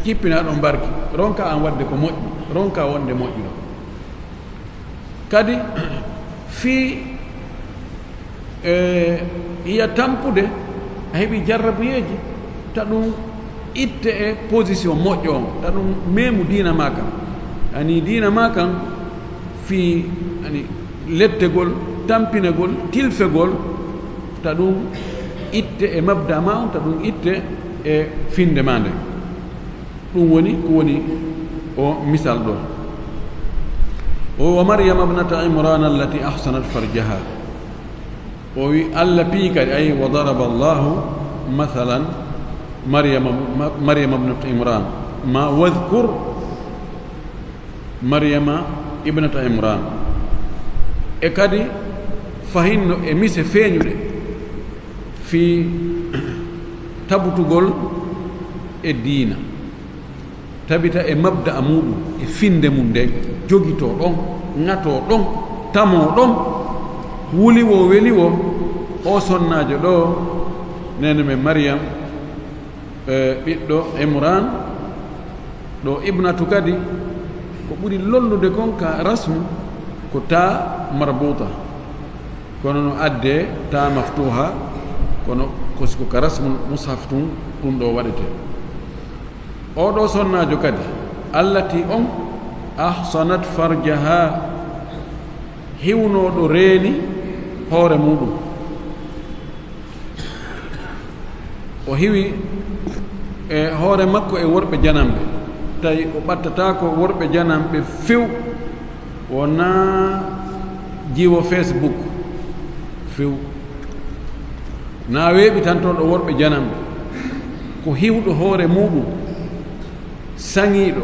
cippina ɗon barki ronka an wadde ko moƴƴi ronka wonde moƴƴuɗo kadi fii iya tampude a heɓi jarrabuyeji ta ɗum itte e position moƴƴo on ta ɗum memu diina ma kam ani diina ma kam fii ani lettegol tampinegol tilfegol ta ɗum itte e mabda ma on ta ɗum itte e finde ma nde ɗum woni ko woni o misal ɗo o wa maryama ibnata imran allati ahsanat farjaha o wi allah pii kadi ay wa daraba allahu mathalan maryama ibnata imran ma wadhkur maryama ibnata imran e kadi fahinno e mise feeñuɗe fi tabutugol e diina tabita e mabda a muɗum e finde mum nde jogito ɗon ŋato ɗon tamo ɗon wuliwoo weliwoo o sonnajo ɗo nene men maryam ɓiɗɗo imran ɗo ibnatu kadi ko ɓuri lollude kon ka rasmu ko ta marbuta kono no adde ta maftuha kono kosiko ka rasmu mushaf tum ɗum ɗo waɗete oɗo sonnajo kadi allati on ahsanat farjaha hiwnoɗo reeni hoore muɗum o hiwi e hoore makko e worɓe janamɓe tawi o ɓattata ko worɓe janamɓe few wona jiwo Facebook few na weeɓi tan toon ɗo worɓe janamɓe ko hiwɗo hoore muɗum saŋiiɗo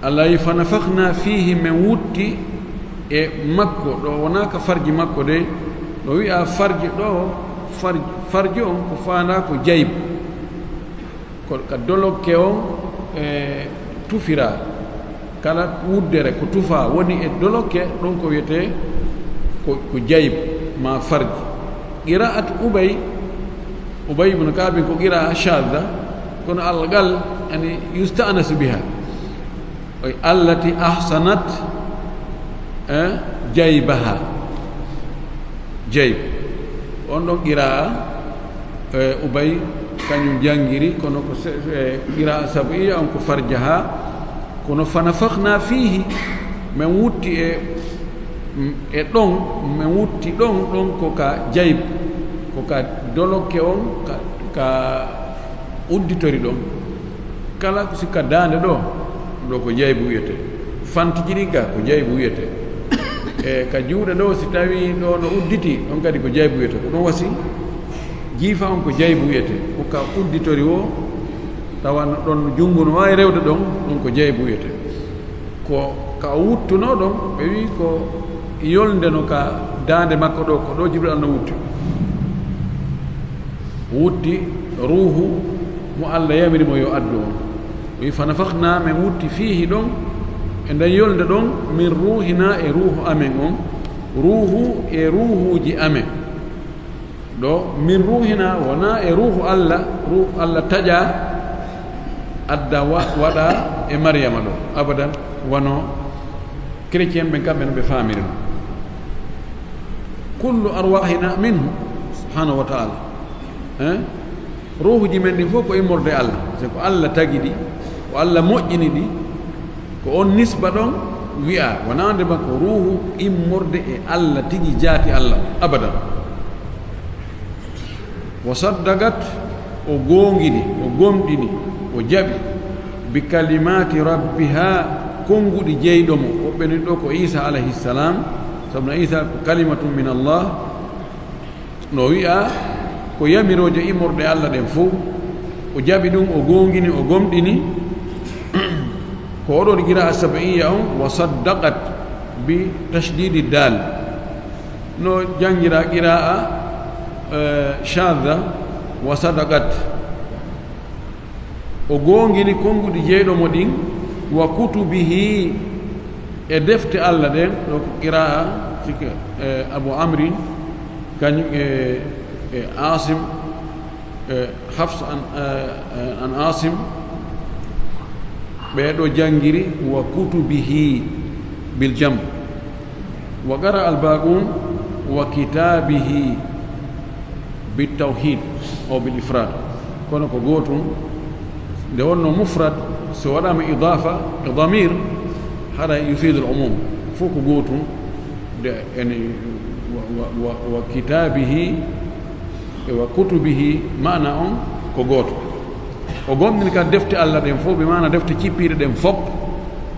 allah yi fa nafakna fihi min wutti e makko ɗo wona ka farji makko de ɗo wi'a farji ɗo farji on ko faanda ko jayb ko ka dolokke on e tufira kala wuddere ko tufa woni e dolokke ɗon ko wiyete ko jayb ma farji qira'at ubay ibn Ka'b ko qira'a shadda kono algal yani yusta'nasu biha ay allati ahsanat jaybaha jayb on ɗon qira'a ubay kañum jangiri kono ko qira'a sab'iyya on ko farjaha kono fa nafakhna fihi min wutti e ɗon min wutti ɗon ko ka jayb ko ka dolokke on ka udditori ɗon kala ko sikka daande ɗo ko jaybu wiyete fantijiri ga ko jaybu wiyete e ka juuɗe ɗo si tawi ɗo no udditi ɗon kadi ko jaybu wiyete ko ɗon wasi jiifa on ko jaybu wiyete ko ka udditori o tawa ɗon junngo no waawi rewde ɗon ɗum ko jeybu wiyete ko ka wuttuno ɗon ɓe wi ko yolnde no ka daande makko ɗo ko ɗo jibril no wutti ruuhu mo Allah yamiri mo yo addu on wi fa nafakhna min wutti fihi ɗon e nden yolnde ɗon min ruuhina e ruuhu amen on ruuhu e ruuhuji amen ɗo min ruuhina wona e ruuhu Allah taƴa adda waɗa e Maryama ɗo abadan wono chrétien ɓen kamɓe no ɓe faamiri no kullu arwahina minhu subhanahu wa taala ruuhuji men ɗi fof ko immorde Allah c'est ko Allah tagi ɗi ko Allah moƴƴini ɗi ko on nisba ɗon wi'a wona nde ma ko ruuhu immorde e Allah tigi jaati Allah abadan wa saddagat o goongini o gomɗini o jaɓi bi kalimati rabbiha konnguɗi jeyɗomo woɓɓe ni ɗo ko Isa alayhi salam sabuna Isa ko kalimatum min Allah no wi'a ko yamiroje immorde Allah ɗen fof o jaɓi ɗum o goongini o gomɗini ko oɗo gira as-sab'iyya on wa saddaqat bi tashdidi dal no jangira qira'a shadha wa sadaqat o goongini konnguɗi jeyɗomo ɗin wa kutubihi e defte Allah ɗen ɗo ko qira'a sika Abu Amrin kañum e Asim Hafs an Asim ɓeeɗo janngiri wa kutubihi bil jam wa qara al-baqun wa kitabihi bil tawhid o bil ifrad kono ko gootum nde wonno mufrad so waɗama idafa e damir haɗa yufidu al-umum fof ko gootum de ene wa kitabihi e wa kutubihi maana on ko gooto o gomɗini kan defte Allah ɗen fof ɓe mana defte cippiɗe ɗen fof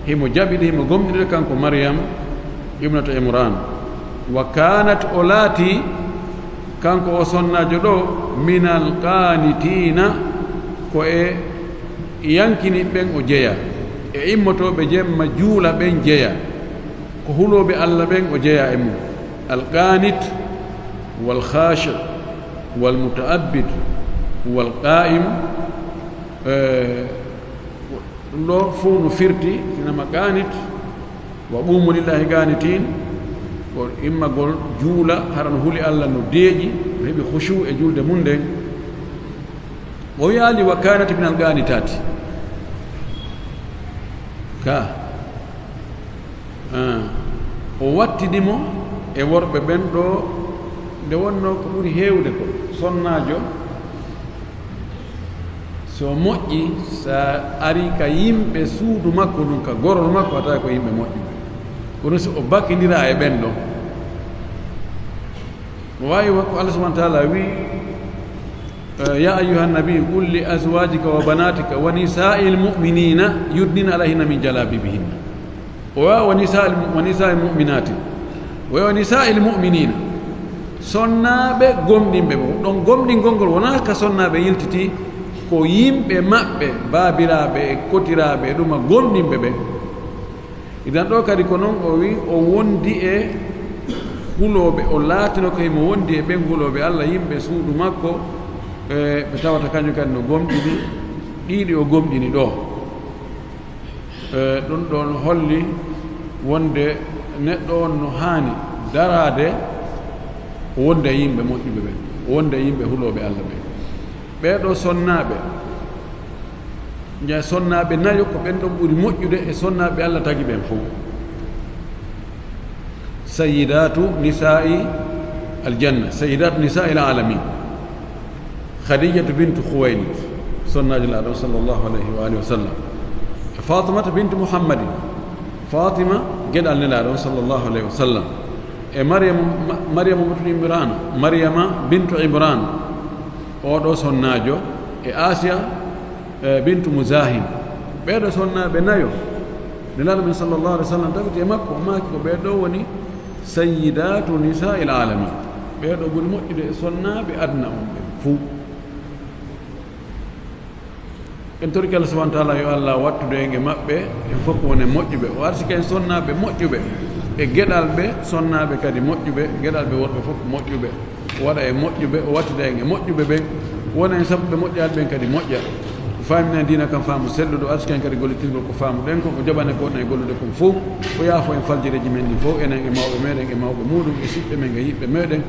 himo jaɓiɗe himo gomɗiniɗe kanko Maryam ibnata Imran wa kanat o laati kanko o sonnajo ɗo minal qanitina ko e yankini ɓen o jeeya e immotoɓe jemma juula ɓen jeeya ko huloɓe Allah ɓen o jeeya e mum alqanit wal khashi wal mutaabbid wal qa'im ɗum ɗo fof no firti sinama qanit wa qumu lillahi qanitin ko immagol juula hara no huli Allah no deeƴi no heɓi khushu e julde mum nden o wiyaali wa kanat min alqanitati ka o wattidimo e worɓe ɓen ɗo nde wonno ko ɓuri heewde ko sonnajo so moƴƴi sa ari ka yimɓe suudu makko ɗum ka gorol makko a tawi ko yimɓe moƴƴi kono so o bakkidira e ɓen ɗon o wawi ko Allah subahana taala wi ya ayuha nabiyu qul li azwajika wa banatika wa nisai lmuminina yudnina alayhinna min jalabibihinna o wawa wa nisai lmuminati o wa nisai lmuminina sonnaɓe gomɗinɓe ɓo ɗon gomɗingol ngol wona ka sonnaɓe yiltiti ko yimɓe maɓɓe baabiraɓe e kotiraɓe e ɗuma gomɗinɓe ɓe idan ɗo kadi ko noon o wi o wondi e huloɓe o laatino ko himo wondi e ɓen huloɓe Allah yimɓe suudu makko ɓe tawata kañum kadi no gomɗini ɗiɗi o gomɗini ɗo ɗum ɗon holli wonde neɗɗo on no haani darade o wonde e yimɓe moƴƴuɓe ɓen o wonde e yimɓe huloɓe Allah ɓe ɓeeɗo sonnaɓe ja sonnaɓe nayo ko ɓen ɗon ɓuri moƴƴude e sonnaɓe Allah tagi ɓen fof sayyidatu nisa'i aljanna sayyidatu nisa'i alalamin khadijatu bintu khuwaylid sonnaji laaɗo sallllahu alayhi wa alihi wa sallam e fatimata bintu muhammadin fatima geɗal nelaaɗo sallllahu alayhi wa sallam e mariama bintu imran mariama bintu imran oɗo sonnajo e asia bintu muzahim ɓeeɗo sonnaɓe nayo nelaaɗo men sallllahu alih wa sallam tawiti e makko o maaki ko ɓeeɗo woni sayyidatu nisa'i alalamin ɓeeɗo ɓuri moƴƴude e sonnaɓe aduna on ɓe fuu en torki Allah subhanahu wa ta'ala yo Allah wattude e maɓɓe e fof woni moƴƴuɓe o arsi ken sonnaɓe moƴƴuɓe e geɗal ɓe sonnaɓe kadi moƴƴuɓe geɗal ɓe worɓe fof moƴƴuɓe o waɗa e moƴƴuɓe o wattida en e moƴƴuɓe ɓen wona en sabu ɓe moƴƴaɓe ɓen kadi moƴƴa famina dina kam faamu selluɗo arsi ken kadi gollitirgol ko faamu ɗen ko jaɓane ko ɗon e gollude kon fof o yaafo en faljireji men ɗi fof enen e mawɓe meɗen e mawɓe muɗum e siɓɓe men e yiɓɓe meɗen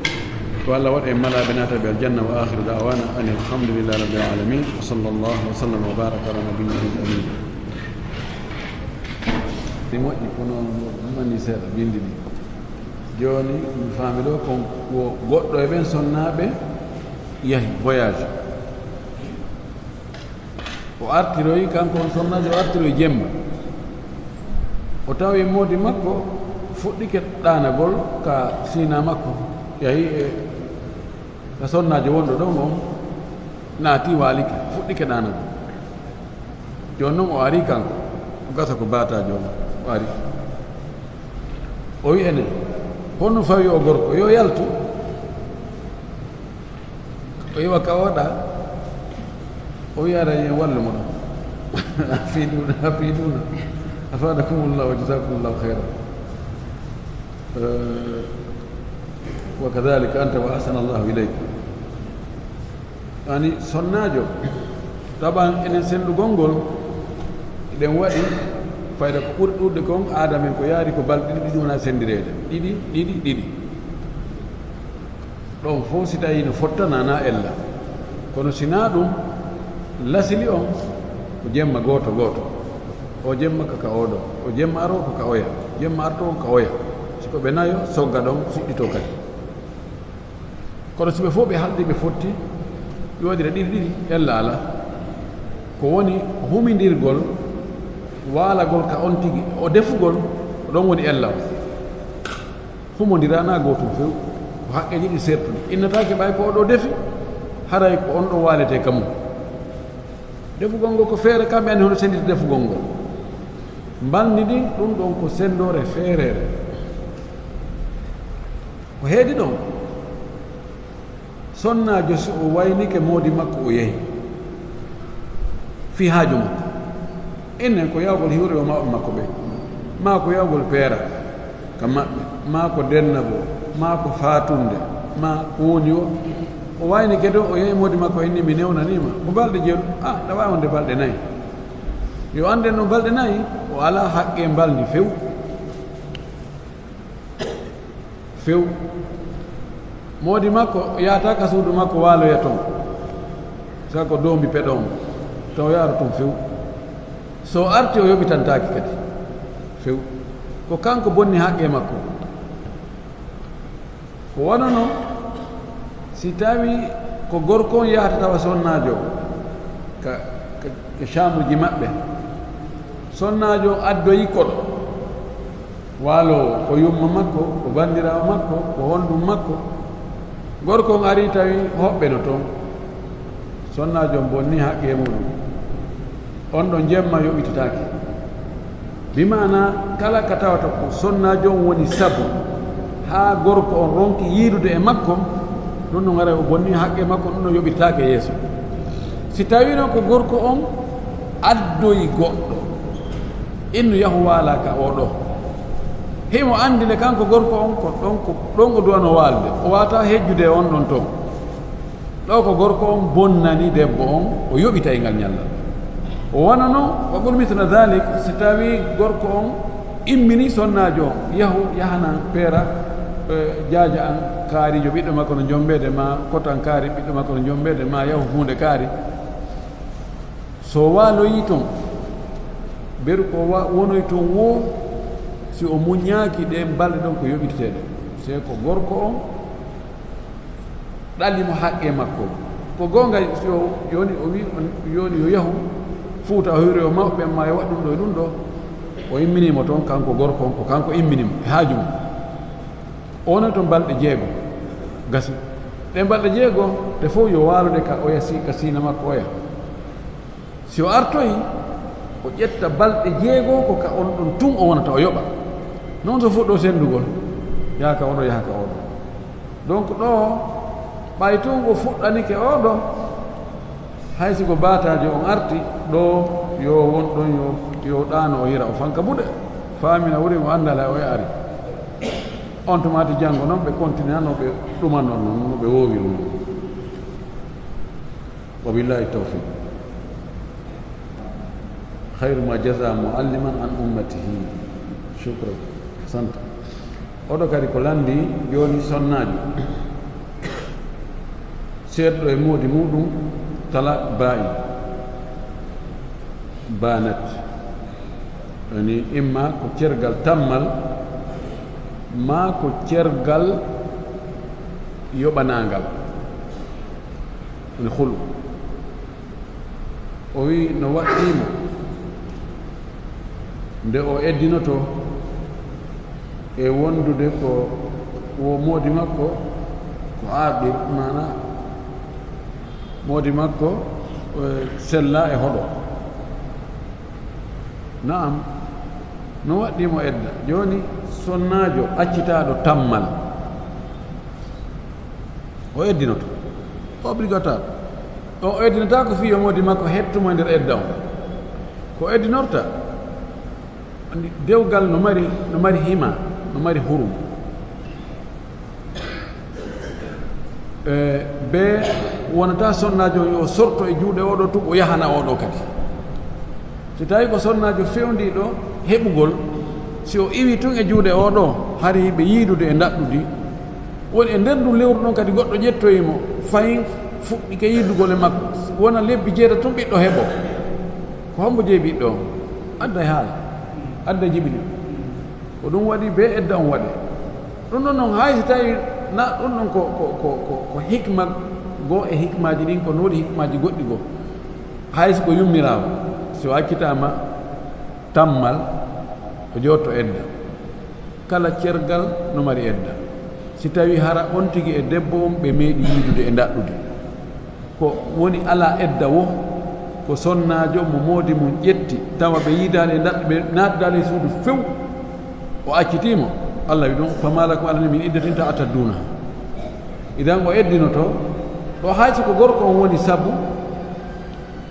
to Allah waɗa en malaɓe nataɓe aljanna wa akhiru da'wana an alhamdulillahi rabbil alamin wa sallallahu wa sallam wa baraka ala nabiyyina amin ɗi moƴƴi kono mani seeɗa bindi ɗi joni mi faami ɗo kon ko goɗɗo e ɓen sonnaɓe yahi voyage o artiroyi kanko on sonnajo o artiroye jemma o tawi moodi makko fuɗɗike ɗanagol ka sina makko yahi e sonnajo wonɗo ɗon on naati waalike fuɗɗike ɗanagol joni noon o ari kanko o gasa ko batajo o ari o wi enen honno fawi o gorko yo yaltu o yiwa ka oɗa o wi ara yen wallumo ɗon a fiiduna afadakumullah wa jasakumullahu khayra wa kadhalika anta wa ahsana allahu ilayka ani sonnajo taɓan enen sendugol ngol eɗen waɗi fayda ko ɓuri ɗurde kon aada men ko yaari ko balɗe ɗiɗi wona sendirede ɗiɗi ɗon fof si tawi no fottanana ella kono sina ɗum lasili on ko jemma goto o jemma ka oɗo o jemma aro ko ka oya jemma arto on ka oya siko ɓe nayo sogga ɗon fuɗɗito kadi kono si ɓe fof ɓe haldi ɓe fotti ɓe waɗira ɗiɗi ella ala ko woni humindirgol waalagol ka on tigi o defugol ɗon woni ella o humodirana gotum few ko haqqeji ɗi sertude innatake ɓay ko oɗo defi haray ko on ɗo waalete kamum defugol ngol ko feere kamɓe andi hono sendita defugol ngol mbalni ɗin ɗum ɗon ko sendore feerere ko heedi ɗon sonnajo so o waynike moodi makko o yehi fi haaju makko innen ko yawgol hiwre o mawɓe makko ɓe ma ko yawgol peera ka maɓɓe ma ko dennabo ma ko fatunde ma ko woni o wayni gueɗe o yehi moodi makko inni mi newnanima ko balɗe jeeɗu ɗawa wonde balɗe nayyi yo anden no balɗe nayyi o ala haqqe mbaldi few moodi makko yahata ka suudu makko waaloya toon sako doombi peɗon taw yaaro toon few so arti o yoɓitantaki kadi few ko kanko bonni haqqe makko ko wonano si tawi ko gorko on yahata tawa sonnajo ka chambre ji maɓɓe sonnajo addoyi koɗo waalo ko yumma makko ko bandirawo makko ko honɗum makko gorko on ari tawi hoɓɓe no toon sonnajo bonni haqqe muɗum on ɗo jemma yoɓititaki bimana kala ka tawata ko sonnajo on woni sabu ha gorko on ronki yiidude e makko ɗum no gara o bonni haqqe makko ɗum no yoɓititake yeeso si tawi noon ko gorko on addoyi goɗɗo innu yahu waala ka oɗo himo andile kanko gorko on ko ɗon o duwano waalde o wata hejjude on ɗon toon ɗo ko gorko on bonnani debbo on o yoɓita e ngal ñallal o wona noon wa ɓuri mitna dalik si tawi gorko on immini sonnajo yahana peera jaaja an kaarijo ɓiɗɗo makko no jombede ma kotan kaari ɓiɗɗo makko no jombede ma yahu hunde kaari so waaloyi toon beru ko wonoy toon wo si o muñaaki ɗe balɗe ɗon ko yoɓiteteɗe se ko gorko on ɗallimo haqqe makko ko gonga yoni o wi yoni yo yahu fuuta o hiwre o mawɓe ma yo waɗ ɗum ɗo e ɗum ɗo o imminimo toon kanko gorko on ko kanko imminimo e haaju mum o wona toon balɗe jeego gasi ɗe balɗe jeego ɗe fof yo waalude ka oya ka siina makko oya si o artoyi o ƴetta balɗe jeego ko ka on ɗon tun o wonata o yoɓa noon so fuɗɗo sendugol yahaka oɗo yahaka oɗo donc ɗo ɓay tun o fuɗɗanike oɗo haysi ko baatajo on arti ɗo yo won ɗon yo ɗano o yira o fanka buɗe famina wuri o andala o ari on tomati janngo noon ɓe continue no ɓe ɗuma noon noon no ɓe woowiri noon wa billahi tawfiq hayru ma jaza mualliman an ummatihi shukran santa oɗo kadi ko landi joni sonnajo seeɗɗo e moodi muɗum tala baayi banat ani imma ko cergal tammal ma ko cergal yoɓanagal ene hulu o wi no waɗɗimo nde o eddinoto e wondude ko wo moodi makko ko aaɓir mana moodi makko sella e hoɗo naam no waɗɗimo edda joni sonnajo accitaɗo tammal o eddinoto obligatoire o eddinata ko fiyo moodi makko hettumo e nder edda on ko eddinorta dewgal no mari hima no mari hurum be wonata sonnajo yo sorto e juuɗe oɗo tub o yahana oɗo kadi so tawi ko sonnajo fewndiɗo heɓugol si o iwi tun e juuɗe oɗo hari ɓe yiidude e daɗɗudi woni e nder ndu lewru ɗon kadi goɗɗo ƴettoyimo fayin fuɗɗi ke yiidugol e makko wona lebbi jeeta tun ɓiɗɗo heɓo ko hombo jeeyi ɓiɗɗo on adda e haala adda jiɓini ko ɗum waɗi be edda on waɗe ɗum ɗon noon hay so tawi na ɗum ɗon ko hikma goo e hikmaji ɗin ko noɗi hikmaji goɗɗi goo hayso ko yummirawo so accitama tammal ko jotto edda kala cergal no mari edda si tawi hara on tigi e debbo on ɓe meeɗi yiidude e daɗɗude ko woni ala edda wo ko sonnajo mo moodi mum ƴetti tawa ɓe yiidani e daɗɗu ɓe natdali e suudu few o accitimo allah wi ɗum famalakum alani min iddatin ta atadduna idan o eddinoto ɗo hayso ko gorko on woni sabu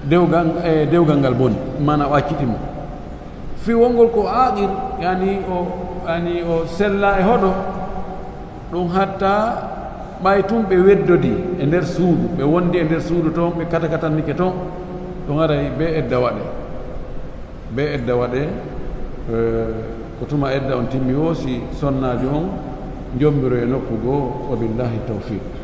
dewgal ngal boni mana o accitimo fi wongol ko aaƙir yani o sella e hoɗo ɗum hatta ɓay tun ɓe weddodi e nder suudu ɓe wondi e nder suudu toon ɓe katakatannike toon ɗum aray be edda waɗe ko tuma edda on timmi o si sonnajo on jombiro e nokku goo wa billahi tawfiq